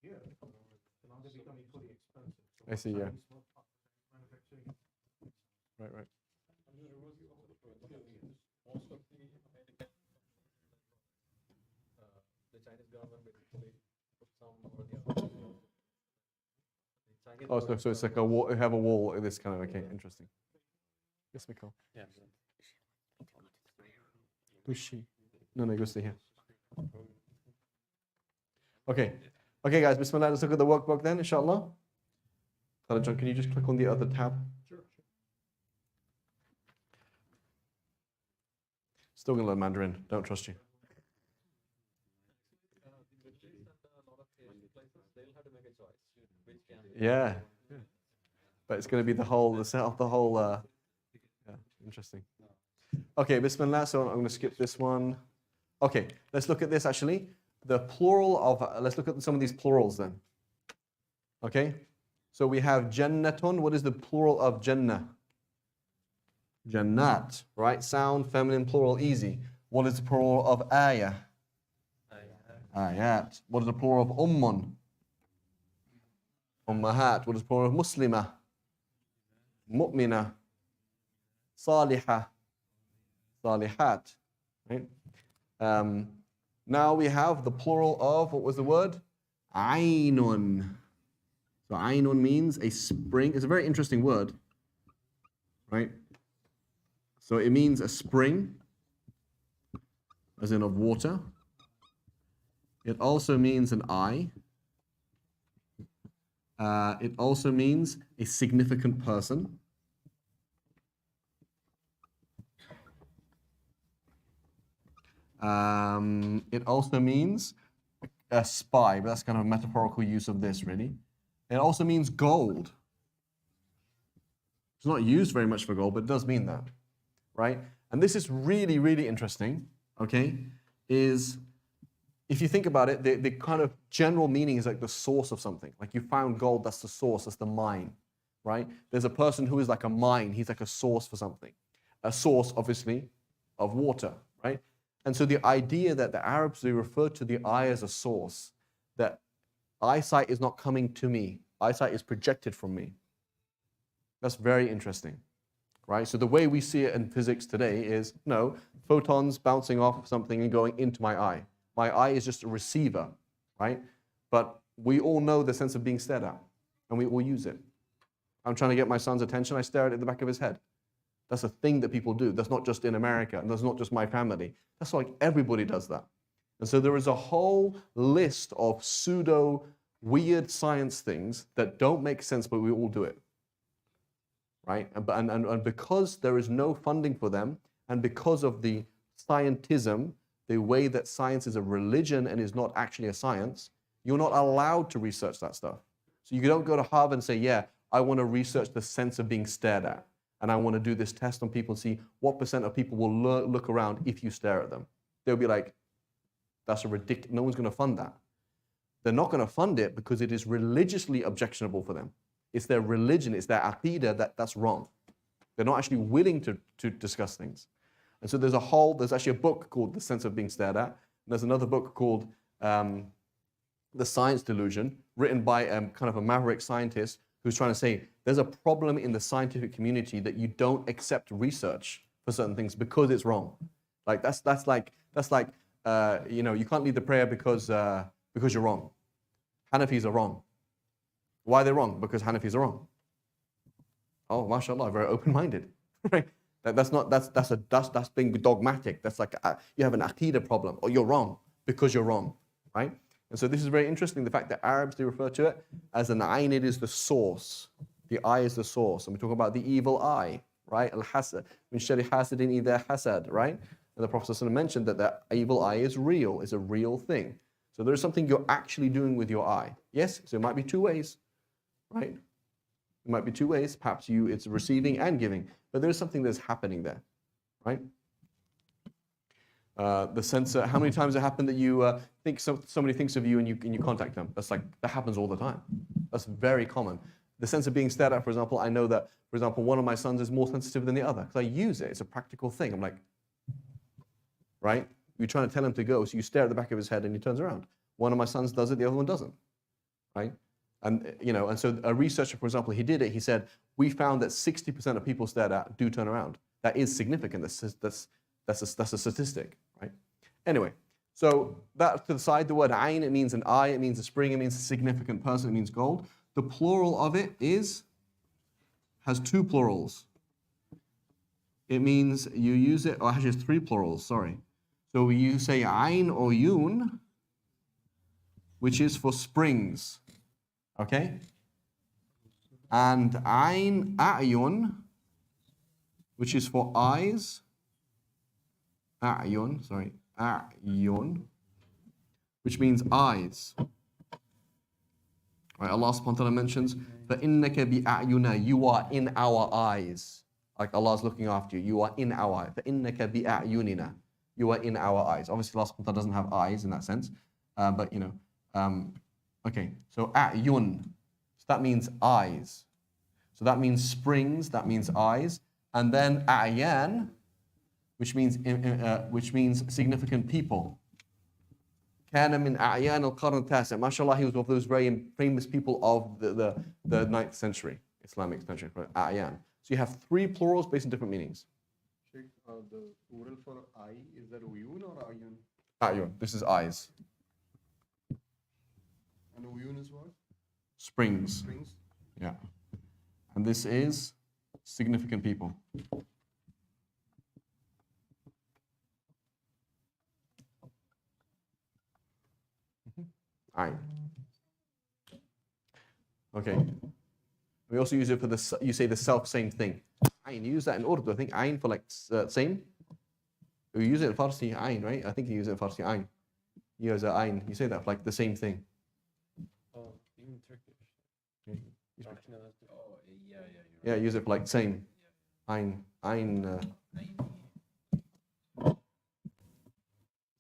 Yeah, so now they become equally expensive. So I see, yeah. Manufacturing. Right, right. Most of the Chinese government basically put some over the other. Oh, so it's like a wall, you have a wall, this kind of, okay, interesting. Yes, Mikhail. Yeah. Who's she? No, go stay here. Okay. Okay, guys, bismillah, let's look at the workbook then, inshallah. John, can you just click on the other tab? Sure. Still going to learn Mandarin, don't trust you. Yeah. But it's going to be the whole, yeah, interesting. Okay, bismillah, so I'm going to skip this one. Okay, let's look at this actually. The plural of, let's look at some of these plurals then. Okay, so we have jannatun. What is the plural of jannah? Jannat, right? Sound, feminine, plural, easy. What is the plural of ayah? Ayat. What is the plural of ummun? Ummahat. What is the plural of muslima? Mu'mina. Salihah. Salihat. Right? Now we have the plural of, what was the word? Aynun. So Aynun means a spring. It's a very interesting word, right? So it means a spring, as in of water. It also means an eye. It also means a significant person. It also means a spy, but that's kind of a metaphorical use of this, really. It also means gold. It's not used very much for gold, but it does mean that, right? And this is really, really interesting, okay? Is if you think about it, the kind of general meaning is like the source of something. Like you found gold, that's the source, that's the mine, right? There's a person who is like a mine, he's like a source for something. A source, obviously, of water, right? And so the idea that the Arabs, they refer to the eye as a source, that eyesight is not coming to me, eyesight is projected from me. That's very interesting, right? So the way we see it in physics today is, no, photons bouncing off something and going into my eye. My eye is just a receiver, right? But We all know the sense of being stared at, and we all use it. I'm trying to get my son's attention, I stare at the back of his head. That's a thing that people do. That's not just in America, and that's not just my family. That's like everybody does that. And so there is a whole list of pseudo weird science things that don't make sense, but we all do it. Right? And because there is no funding for them, and because of the scientism, the way that science is a religion and is not actually a science, you're not allowed to research that stuff. So you don't go to Harvard and say, yeah, I want to research the sense of being stared at. And I want to do this test on people and see what % of people will look around if you stare at them. They'll be like, that's a ridiculous, no one's going to fund that. They're not going to fund it because it is religiously objectionable for them. It's their religion, it's their aqidah that's wrong. They're not actually willing to discuss things. And so there's actually a book called The Sense of Being Stared At. And there's another book called The Science Delusion, written by kind of a maverick scientist who's trying to say there's a problem in the scientific community that you don't accept research for certain things because it's wrong. Like that's like you can't lead the prayer because you're wrong. Hanafis are wrong. Why are they wrong? Because Hanafis are wrong. Oh, mashallah, very open-minded. Right? That's being dogmatic. That's like you have an aqidah problem, or you're wrong because you're wrong, right? And so this is very interesting. The fact that Arabs, they refer to it as an ayn. It is the source. The eye is the source, and we talk about the evil eye, right? Al-hasad, min sharri hasidin idha hasad, right? And the Prophet ﷺ mentioned that the evil eye is real, is a real thing. So there is something you're actually doing with your eye. Yes, so it might be two ways, right? It might be two ways. Perhaps it's receiving and giving, but there is something that's happening there, right? The sense, how many times it happened that you think somebody thinks of you and you contact them? That happens all the time. That's very common. The sense of being stared at, for example, I know that, for example, one of my sons is more sensitive than the other because I use it. It's a practical thing. I'm like, right? You're trying to tell him to go, so you stare at the back of his head and he turns around. One of my sons does it, the other one doesn't, right? And so a researcher, for example, he did it. He said, we found that 60% of people stared at do turn around. That is significant. That's a statistic, right? Anyway, so that to the side, the word ayn, it means an eye, it means a spring, it means a significant person, it means gold. The plural of it has two plurals. It means you use it, or actually it's three plurals, sorry. So you say ayn or yun, which is for springs, okay? And ayn, a'yun, which is for eyes. A'yun, which means eyes. Right, Allah subhanahu wa ta'ala mentions, فَإِنَّكَ بِأَعْيُنَا, you are in our eyes. Like Allah's looking after you, you are in our eyes. فَإِنَّكَ بِأَعْيُنِنَا, you are in our eyes. Obviously Allah subhanahu wa ta'ala doesn't have eyes in that sense, but okay, so a'yun, so that means eyes. So that means springs, that means eyes. And then a'yan, which means significant people. كان من أعيان القرن التاسع. MashaAllah, he was one of those very famous people of the 9th century, Islamic century, A'yan. So you have three plurals based on different meanings. Sheikh, the plural for eye, is that uyun or ayun? A'yun, this is eyes. And uyun is what? Springs. Springs? Yeah. And this is significant people. Ayn. Okay. We also use it for you say the self-same thing. Ayn, you use that in Urdu. I think ayn for like same. We use it in Farsi, ayn, right? I think you use it in Farsi, ayn. You use ayn. You say that for like the same thing. Oh, even Turkish. Oh, yeah. Yeah, use it for like same. Ayn. Ayn.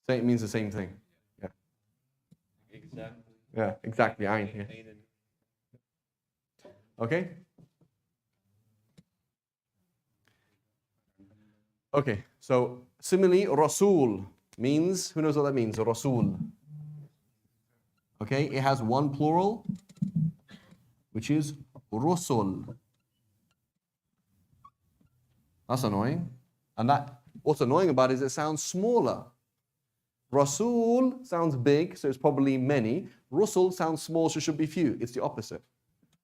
It means the same thing. Yeah. Exactly. Yeah, exactly. Ayn. Yeah. Okay? Okay, so similarly, Rasul means, who knows what that means? Rasul. Okay, it has one plural, which is Rusul. That's annoying. And what's annoying about it is it sounds smaller. Rasul sounds big, so it's probably many. Rusul sounds small, so it should be few. It's the opposite.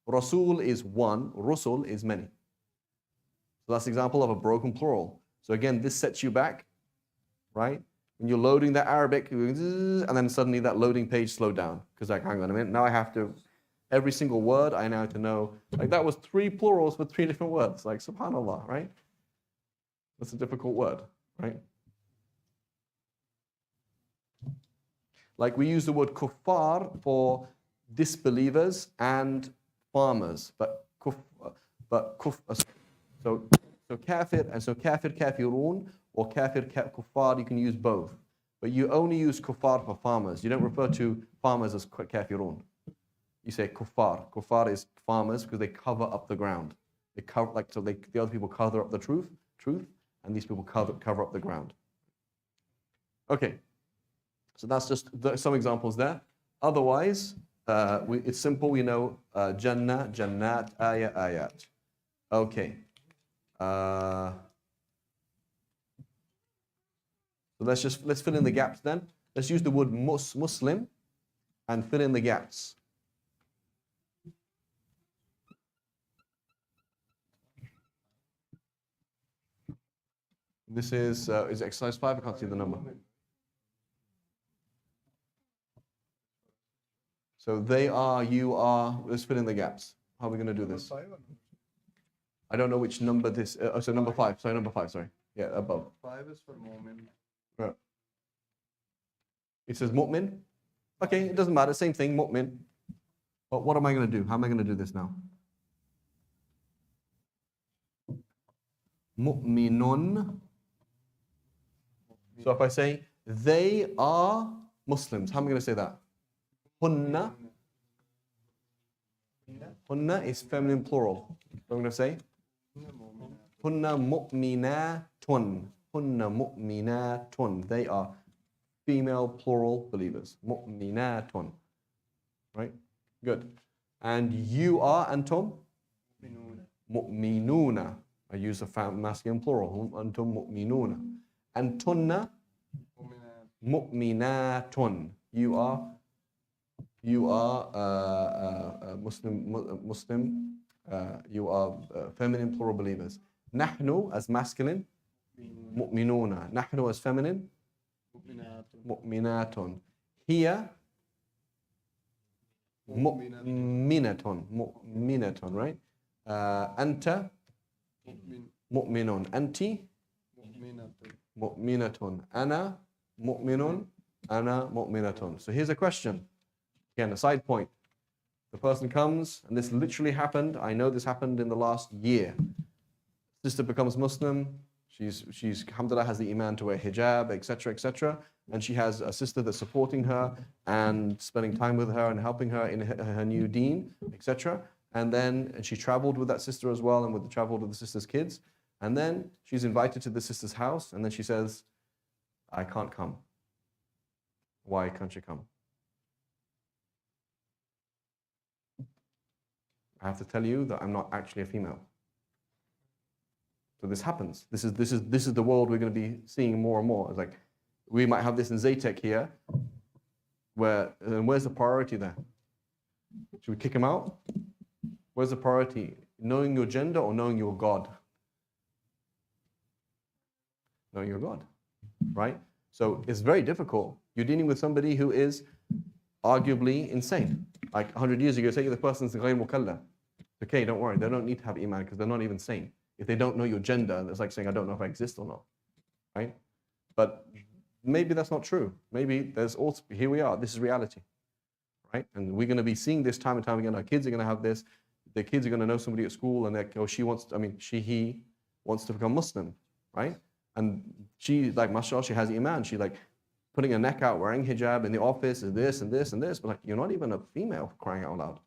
Rasul is one, Rusul is many. So that's an example of a broken plural. So again, this sets you back, right? When you're loading that Arabic, and then suddenly that loading page slowed down. Because like, hang on a minute, now I have to, every single word I now have to know. Like that was 3 plurals for 3 different words. Like subhanAllah, right? That's a difficult word, right? Like we use the word kuffar for disbelievers and farmers, so kafir and so kafir kafirun or kafir kuffar, you can use both, but you only use kuffar for farmers. You don't refer to farmers as kafirun. You say kuffar. Kuffar is farmers because they cover up the ground. They cover the other people cover up the truth, and these people cover up the ground. Okay, so that's just some examples there. Otherwise, it's simple. We know Jannah, Jannat, Ayat, Ayat. Okay. So let's fill in the gaps then. Let's use the word Muslim and fill in the gaps. This is exercise 5. I can't see the number. So they are, you are. Let's fill in the gaps. How are we going to do this? I don't know which number this. So number 5. Sorry, number 5. Sorry. Yeah, above. 5 is for mu'min. Right. It says mu'min. Okay, it doesn't matter. Same thing, mu'min. But what am I going to do? How am I going to do this now? Mu'minun. So if I say they are Muslims, how am I going to say that? Hunna. Hunna is feminine plural. What I'm going to say? Hunna mu'minatun. Hunna mu'minatun. They are female plural believers. Mu'minatun. Right? Good. And you are, Antum? Mu'minuna. I use a masculine plural. Antum mu'minuna. Antunna mu'minatun. You are Muslim. You are feminine plural believers. Nahnu as masculine. Mu'minuna. Nahnu as feminine. Mu'minatun. Hiya mu'minatun. Mu'minatun, right? Anta mu'minun. Anti mu'minatun. Ana mu'minun. Ana mu'minatun. So here's a question. Again, a side point. The person comes, and this literally happened. I know this happened in the last year. Sister becomes Muslim. She's alhamdulillah, has the iman to wear hijab, etc., etc. And she has a sister that's supporting her and spending time with her and helping her in her new deen, etc. And then she traveled with that sister as well, and traveled with the sister's kids. And then she's invited to the sister's house, and then she says, I can't come. Why can't you come? I have to tell you that I'm not actually a female. So this happens. This is the world we're going to be seeing more and more. It's like we might have this in Zaytech here, where's the priority there? Should we kick him out? Where's the priority? Knowing your gender or knowing your God? Knowing your God, right? So it's very difficult. You're dealing with somebody who is arguably insane. Like 100 years ago, say the person's ghayr mukallaf. Okay, don't worry. They don't need to have iman because they're not even sane. If they don't know your gender, it's like saying, I don't know if I exist or not, right? But maybe that's not true. Maybe there's also, here we are, this is reality, right? And we're going to be seeing this time and time again. Our kids are going to have this. Their kids are going to know somebody at school and he wants to become Muslim, right? And she, like, mashallah, she has iman. She like putting her neck out, wearing hijab in the office, and this and this and this. But like, you're not even a female, crying out loud,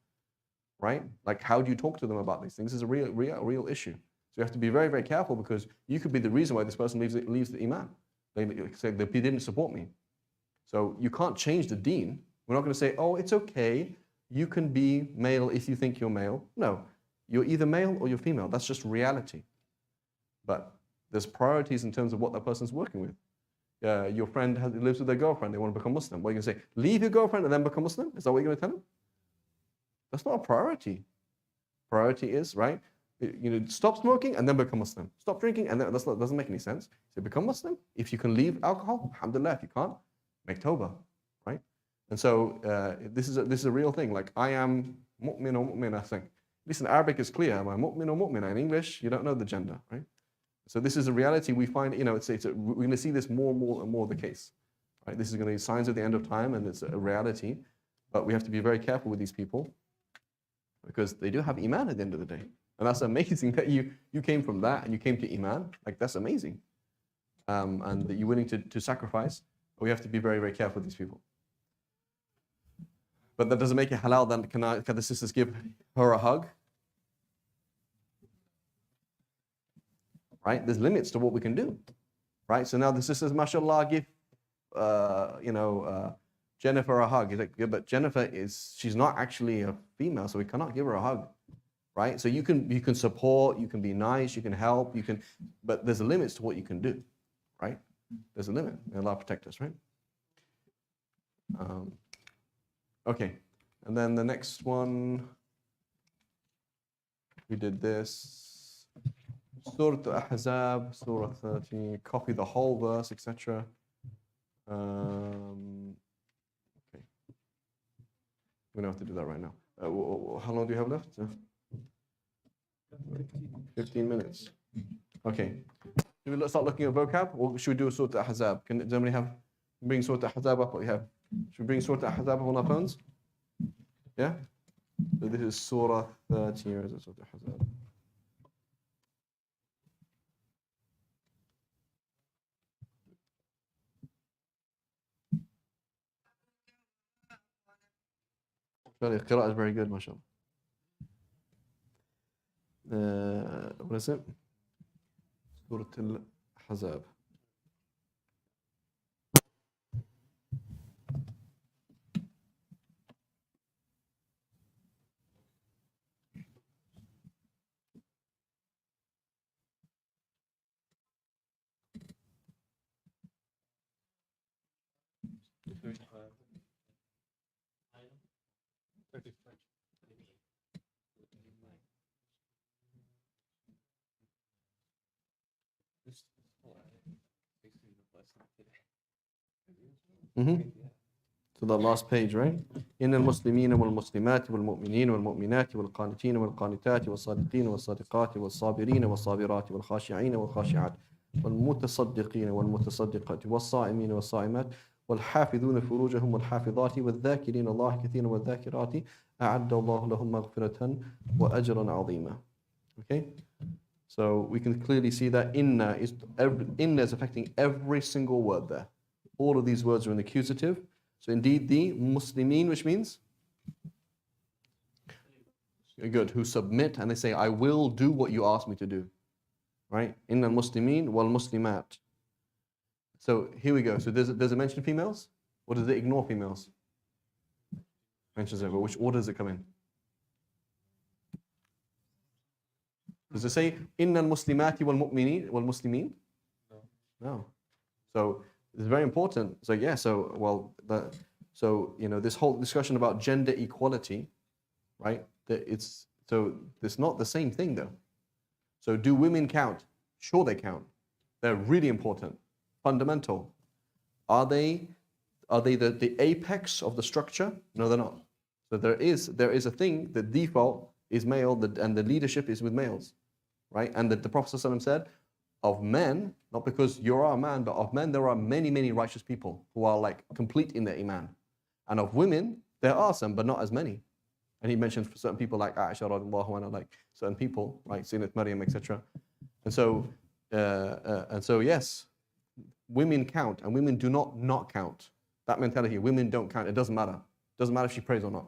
right? Like, how do you talk to them about these things? This is a real issue. So you have to be very, very careful because you could be the reason why this person leaves the iman. They say they didn't support me. So you can't change the deen. We're not going to say, oh, it's okay. You can be male if you think you're male. No, you're either male or you're female. That's just reality. But there's priorities in terms of what that person's working with. your friend lives with their girlfriend, they want to become Muslim. What are you going to say? Leave your girlfriend and then become Muslim? Is that what you're going to tell them? That's not a priority. Priority is, right? Stop smoking and then become Muslim. Stop drinking and then doesn't make any sense. So become Muslim. If you can leave alcohol, alhamdulillah. If you can't, make tawbah, right? And so this is a real thing. Like I am mu'min or mu'mina, I think. At least in Arabic it's clear. Am I mu'min or mu'mina? In English, you don't know the gender, right? So this is a reality we find, we're going to see this more and more the case, right? This is going to be signs of the end of time and it's a reality. But we have to be very careful with these people because they do have iman at the end of the day. And that's amazing that you came from that and you came to iman. Like that's amazing. And that you're willing to sacrifice. But we have to be very, very careful with these people. But that doesn't make it halal. Then can the sisters give her a hug? Right? There's limits to what we can do. Right? So now the sisters, mashallah, give Jennifer a hug. He's like, yeah, but Jennifer she's not actually a female, so we cannot give her a hug. Right? So you can support, you can be nice, you can help, but there's a limits to what you can do. Right? There's a limit. May Allah protect us, right? Okay. And then the next one, we did this. Surah Al-Ahzab, Surah 30, copy the whole verse, etc. Okay. We don't have to do that right now. How long do you have left? 15 minutes. Okay. Should we start looking at vocab, or should we do Surah Al-Ahzab? Does anybody bring Surah Al-Ahzab up? What we have? Should we bring Surah Al-Ahzab up on our phones? Yeah? So this is Surah 30. Where is it? Surah Al-Ahzab. The qira'ah is very good, mashallah. What is it? Surah Al-Ahzab. So the last page, right? إن المسلمين والمسلمات والمؤمنين والمؤمنات والقانتين والقانتات والصادقين والصادقات والصابرين والصابرات والخاشعين والخاشعات والمتصدقين والمتصدقات والصائمين والصائمات والحافظون فروجهم والحافظات والذاكرين الله كثيرا والذاكرات أعد الله لهم مغفرة وأجرا عظيما. Okay? So we can clearly see that inna is affecting every single word there. All of these words are in the accusative. So indeed the Muslimin, which means good, who submit and they say, I will do what you ask me to do. Right? Inna al-Muslimin wal-Muslimat. So here we go. So does it mention females? Or does it ignore females? Mentions it, but which order does it come in? Does it say Inna al-Muslimati wal-Muslimin? No. So it's very important. So yeah, this whole discussion about gender equality, right? It's not the same thing though. So do women count? Sure they count. They're really important, fundamental. Are they the apex of the structure? No, they're not. So there is a thing, the default is male and the leadership is with males, right? And the Prophet ﷺ said, of men, not because you're a man, but of men there are many, many righteous people who are like complete in their iman. And of women, there are some, but not as many. And he mentioned certain people like Aisha radiallahu anha, like certain people, right, Sayyidat Maryam, etc. And so yes, women count, and women do not count. That mentality, women don't count. It doesn't matter. It doesn't matter if she prays or not.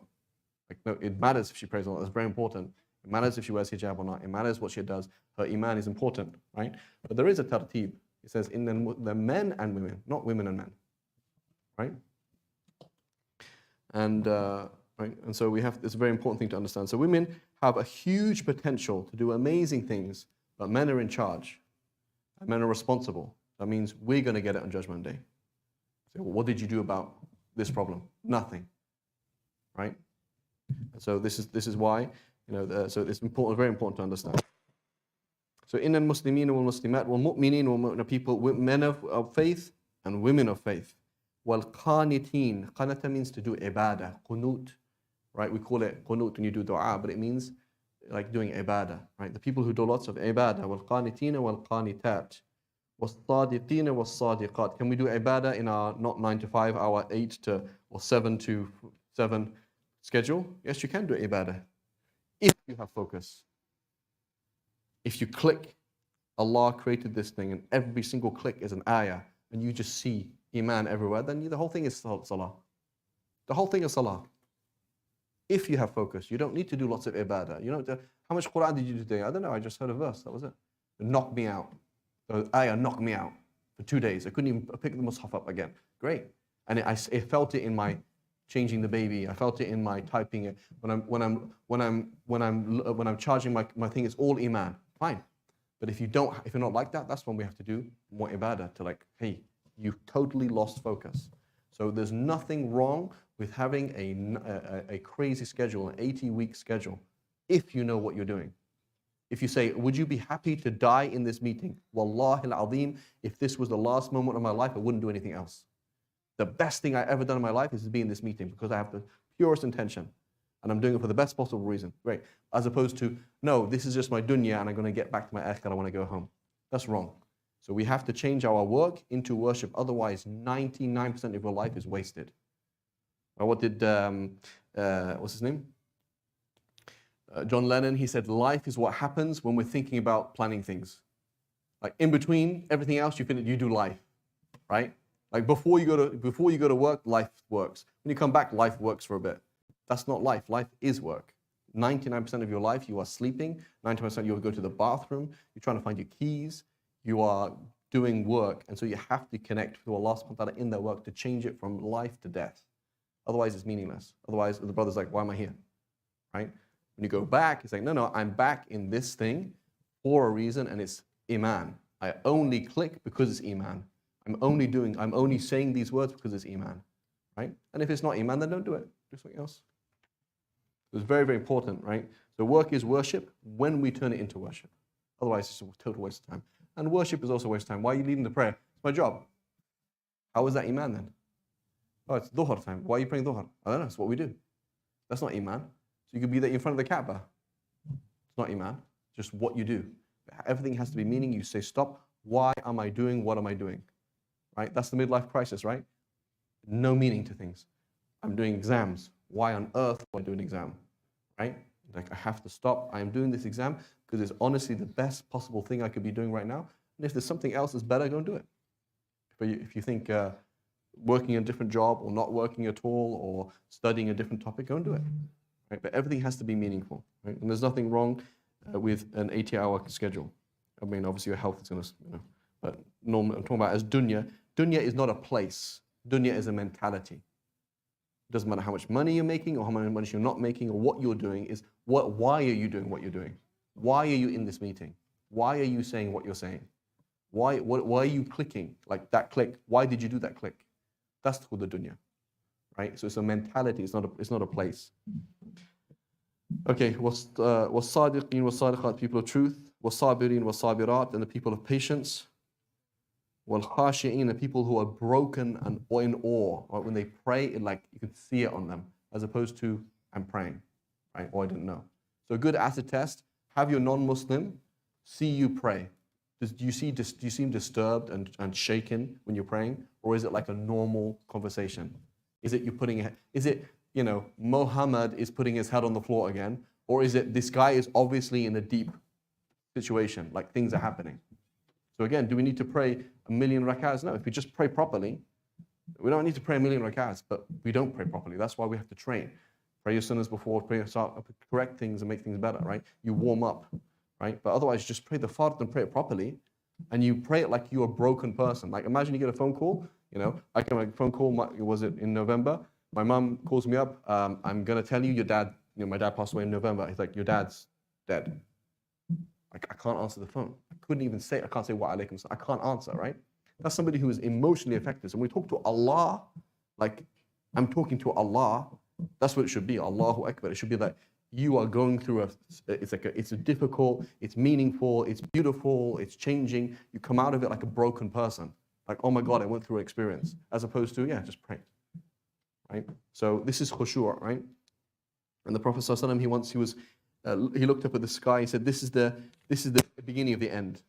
Like no, it matters if she prays or not. That's very important. It matters if she wears hijab or not. It matters what she does. Her iman is important, right? But there is a tartib. It says in the men and women, not women and men, right? And right, and so it's a very important thing to understand. So women have a huge potential to do amazing things, but men are in charge, and men are responsible. That means we're going to get it on Judgment Day. So what did you do about this problem? Nothing. Right? And so this is why, so it's important, very important to understand. So inna al-muslimeen wal-muslimat wal-mu'mineen wal-mu'minat, people, men of faith and women of faith. Wal-qaniteen, qanata means to do ibadah, qunut, right? We call it qunut when you do dua, but it means like doing ibadah, right? The people who do lots of ibadah, wal-qaniteen wal-qanitat, was-sadiqeen was-sadiqat. Can we do ibadah in our not 9 to 5, our 8 to or 7 to 7 schedule? Yes, you can do ibadah if you have focus. If you click, Allah created this thing and every single click is an ayah and you just see iman everywhere, then the whole thing is salah. The whole thing is salah. If you have focus, you don't need to do lots of ibadah. You don't. How much Quran did you do today? I don't know, I just heard a verse, that was it. It knocked me out. The ayah knocked me out for 2 days. I couldn't even pick the mushaf up again. Great. And I felt it in my changing the baby. I felt it in my typing it. When I'm charging my thing, it's all iman. Fine. But if you're not like that, that's when we have to do more ibadah to like, hey, you've totally lost focus. So there's nothing wrong with having a crazy schedule, an 80-week schedule, if you know what you're doing. If you say, would you be happy to die in this meeting? Wallahi al-azim, if this was the last moment of my life, I wouldn't do anything else. The best thing I've ever done in my life is to be in this meeting because I have the purest intention and I'm doing it for the best possible reason. Great. As opposed to, no, this is just my dunya and I'm going to get back to my akhirah, I want to go home. That's wrong. So we have to change our work into worship. Otherwise, 99% of your life is wasted. What did, what's his name? John Lennon, he said, life is what happens when we're thinking about planning things. Like in between everything else, you do life, right? Like before you go to work, life works. When you come back, life works for a bit. That's not life. Life is work. 99% of your life, you are sleeping. 90% you will go to the bathroom. You're trying to find your keys. You are doing work. And so you have to connect to Allah subhanahu wa ta'ala in that work to change it from life to death. Otherwise, it's meaningless. Otherwise, the brother's like, why am I here? Right? When you go back, it's like, no, I'm back in this thing for a reason, and it's iman. I only click because it's iman. I'm only saying these words because it's iman. Right? And if it's not iman, then don't do it. Do something else. It's very, very important, right? So work is worship when we turn it into worship. Otherwise, it's a total waste of time. And worship is also a waste of time. Why are you leading the prayer? It's my job. How is that iman then? Oh, it's dhuhr time. Why are you praying dhuhr? I don't know. It's what we do. That's not iman. So you could be there in front of the Kaaba. It's not iman. Just what you do. Everything has to be meaning. You say, stop. Why am I doing? What am I doing? Right? That's the midlife crisis, right? No meaning to things. I'm doing exams. Why on earth do I do an exam? Right? Like, I have to stop. I am doing this exam because it's honestly the best possible thing I could be doing right now. And if there's something else that's better, go and do it. But if you think working a different job or not working at all or studying a different topic, go and do it. Right? But everything has to be meaningful. Right? And there's nothing wrong with an 80-hour schedule. I mean, obviously your health is going to, but normally I'm talking about as dunya. Dunya is not a place. Dunya is a mentality. It doesn't matter how much money you're making or how much money you're not making or what you're doing. Why are you doing what you're doing? Why are you in this meeting? Why are you saying what you're saying? Why are you clicking? Like that click, why did you do that click? That's called the dunya, right? So it's a mentality, it's not a place. Okay, was-sadiqeen was-sadiqat, people of truth, was-sabirin was-sabirat, and the people of patience, wal-khashi'een, the people who are broken and in awe. Right? When they pray, like you can see it on them, as opposed to I'm praying, right? Or I didn't know. So a good acid test: have your non-Muslim see you pray. Do you seem disturbed and shaken when you're praying, or is it like a normal conversation? Is it Muhammad is putting his head on the floor again, or is it this guy is obviously in a deep situation, like things are happening? So again, do we need to pray 1,000,000 rak'ahs? No, if we just pray properly, we don't need to pray 1,000,000 rak'ahs, but we don't pray properly. That's why we have to train. Pray your sunnahs before, correct things and make things better, right? You warm up, right? But otherwise, just pray the fard and pray it properly, and you pray it like you're a broken person. Like imagine you get a phone call, I get a phone call, was it in November? My mom calls me up, I'm gonna tell you your dad, my dad passed away in November. He's like, your dad's dead. I can't answer the phone. I couldn't even say, I can't say wa alaikum salam. I can't answer, right? That's somebody who is emotionally affected. So when we talk to Allah, like I'm talking to Allah, that's what it should be. Allahu Akbar. It should be that you are going through it's a difficult, it's meaningful, it's beautiful, it's changing. You come out of it like a broken person. Like, oh my God, I went through an experience. As opposed to, yeah, just pray. Right? So this is khushu', right? And the Prophet ﷺ, he looked up at the sky, he said, this is the beginning of the end.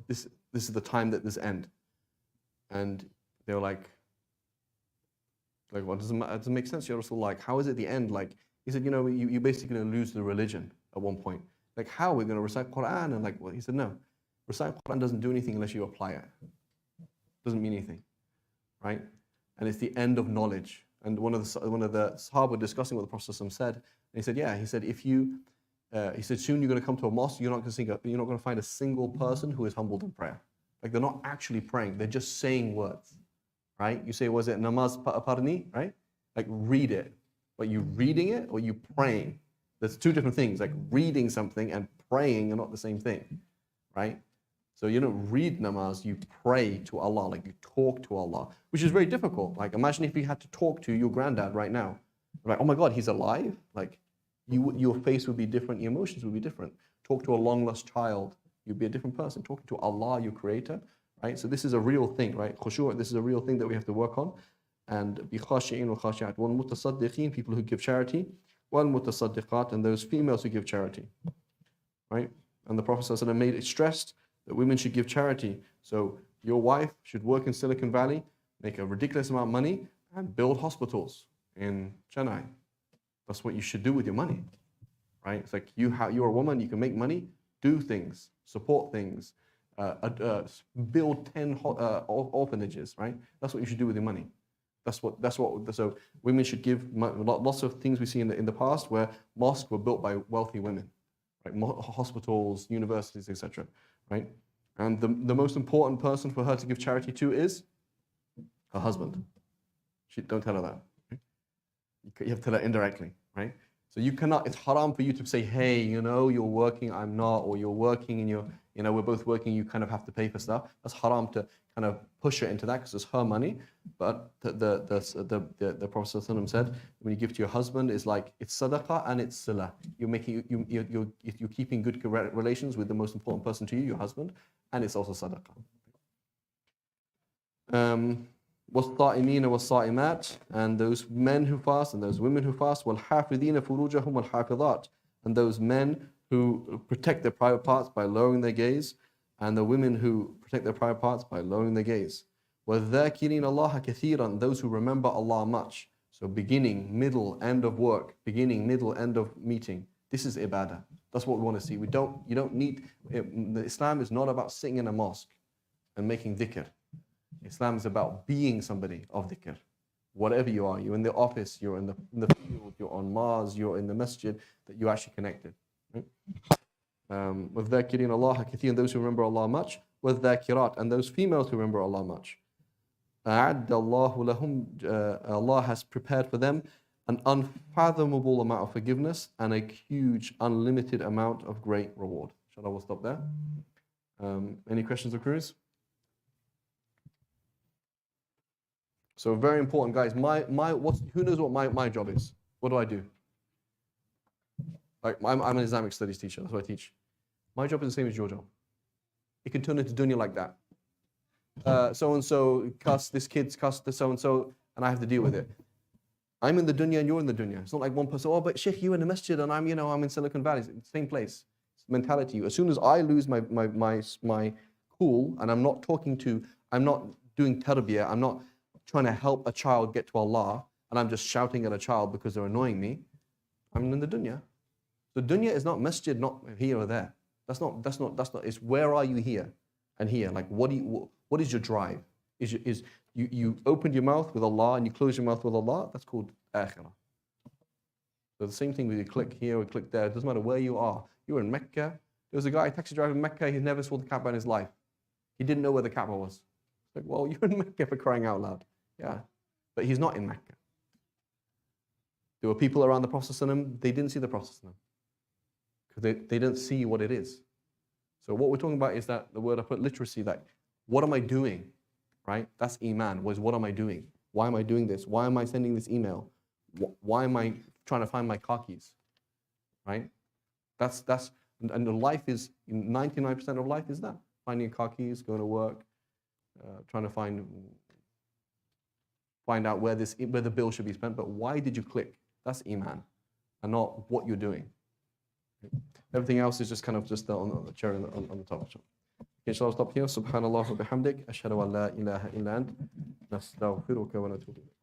This is the time that this end. And they were like, what doesn't make sense, Ya Rasul? Like, how is it the end? Like, he said, you're basically going to lose the religion at one point. Like, how? We're going to recite Quran? And like, well, he said, no. Recite Quran doesn't do anything unless you apply it. Doesn't mean anything, right? And it's the end of knowledge. And one of the Sahaba were discussing what the Prophet said. And he said, yeah, he said, soon you're going to come to a mosque, you're not going to find a single person who is humbled in prayer. Like, they're not actually praying, they're just saying words, right? You say, was it namaz parni, right? Like, read it. But you reading it or you praying? There's two different things. Like, reading something and praying are not the same thing, right? So you don't read namaz, you pray to Allah, like you talk to Allah, which is very difficult. Like, imagine if you had to talk to your granddad right now. Like, oh my God, he's alive? Like, your face would be different, your emotions would be different. Talk to a long lost child, you'd be a different person. Talking to Allah, your creator, right? So this is a real thing, right? Khushu', this is a real thing that we have to work on. And be khashi'in wa khashi'at. Wal mutasaddiqeen, people who give charity. Wal mutasaddiqat, and those females who give charity, right? And the Prophet ﷺ made it stressed that women should give charity. So your wife should work in Silicon Valley, make a ridiculous amount of money, and build hospitals in Chennai. That's what you should do with your money, right? It's like you're a woman, you can make money, do things, support things, build 10 orphanages, right? That's what you should do with your money. So women should give lots of things we see in the past where mosques were built by wealthy women, right? Hospitals, universities, etc. Right? And the most important person for her to give charity to is her husband. Don't tell her that. Right? You have to tell her indirectly, right? So you cannot, it's haram for you to say, hey, you're working, I'm not, or you're working and we're both working, you kind of have to pay for stuff. That's haram to kind of push her into that because it's her money. But the Prophet ﷺ said, when you give to your husband, it's like, it's sadaqah and it's salah. You're keeping good relations with the most important person to you, your husband, and it's also sadaqah. وَالصَّائِمِينَ وَالصَّائِمَاتِ, and those men who fast and those women who fast, وَالْحَافِظِينَ فُرُوجَهُمْ وَالْحَافِظَاتِ, and those men who protect their private parts by lowering their gaze, and the women who protect their private parts by lowering their gaze. وَالذَّاكِرِينَ اللَّهَ كَثِيرًا, those who remember Allah much. So beginning, middle, end of work, beginning, middle, end of meeting. This is ibadah. That's what we want to see. You don't need, Islam is not about sitting in a mosque and making dhikr. Islam is about being somebody of dhikr. Whatever you are, you're in the office, you're in the field, you're on Mars, you're in the masjid, that you're actually connected. وَالذَّاكِرِينَ اللَّهَ كَثِيرًا, those who remember Allah much. وَالذَّاكِرَاتِ, and those females who remember Allah much. أَعَدَّ اللَّهُ لَهُمْ, Allah has prepared for them an unfathomable amount of forgiveness and a huge, unlimited amount of great reward. Inshallah, we'll stop there. Any questions or queries? So very important, guys. Who knows what my job is? What do I do? Like, I'm an Islamic studies teacher. That's what I teach. My job is the same as your job. It can turn into dunya like that. So-and-so cussed, this kid's cussed the so-and-so, and I have to deal with it. I'm in the dunya and you're in the dunya. It's not like one person, oh, but Shaykh, you're in the masjid and I'm in Silicon Valley. It's the same place. It's mentality. As soon as I lose my cool and I'm not doing tarbiyah, I'm not trying to help a child get to Allah, and I'm just shouting at a child because they're annoying me, I'm in the dunya. So dunya is not masjid, not here or there. That's not. It's where are you here and here? Like, what is your drive? You opened your mouth with Allah and you close your mouth with Allah. That's called akhirah. So the same thing with you click here or click there. It doesn't matter where you are. You're in Mecca. There was a guy, a taxi driver in Mecca. He never saw the Kaaba in his life. He didn't know where the Kaaba was. It's like, well, you're in Mecca for crying out loud. Yeah, but he's not in Mecca. There were people around the Prophet ﷺ, they didn't see the Prophet ﷺ because they didn't see what it is. So what we're talking about is that the word I put literacy, like, what am I doing? right? That's iman, was what am I doing? Why am I doing this? Why am I sending this email? Why am I trying to find my car keys, right? And the life is, 99% of life is that. Finding car keys, going to work, trying to find out where the bill should be spent. But why did you click? That's iman, and not what you're doing. Everything else is just kind of just on the cherry on the top. Okay, shall I stop here? Subhanallah wa bihamdik. Ashhadu an la ilaha illa ant. Nastaghfiruka wa natubu ilayk.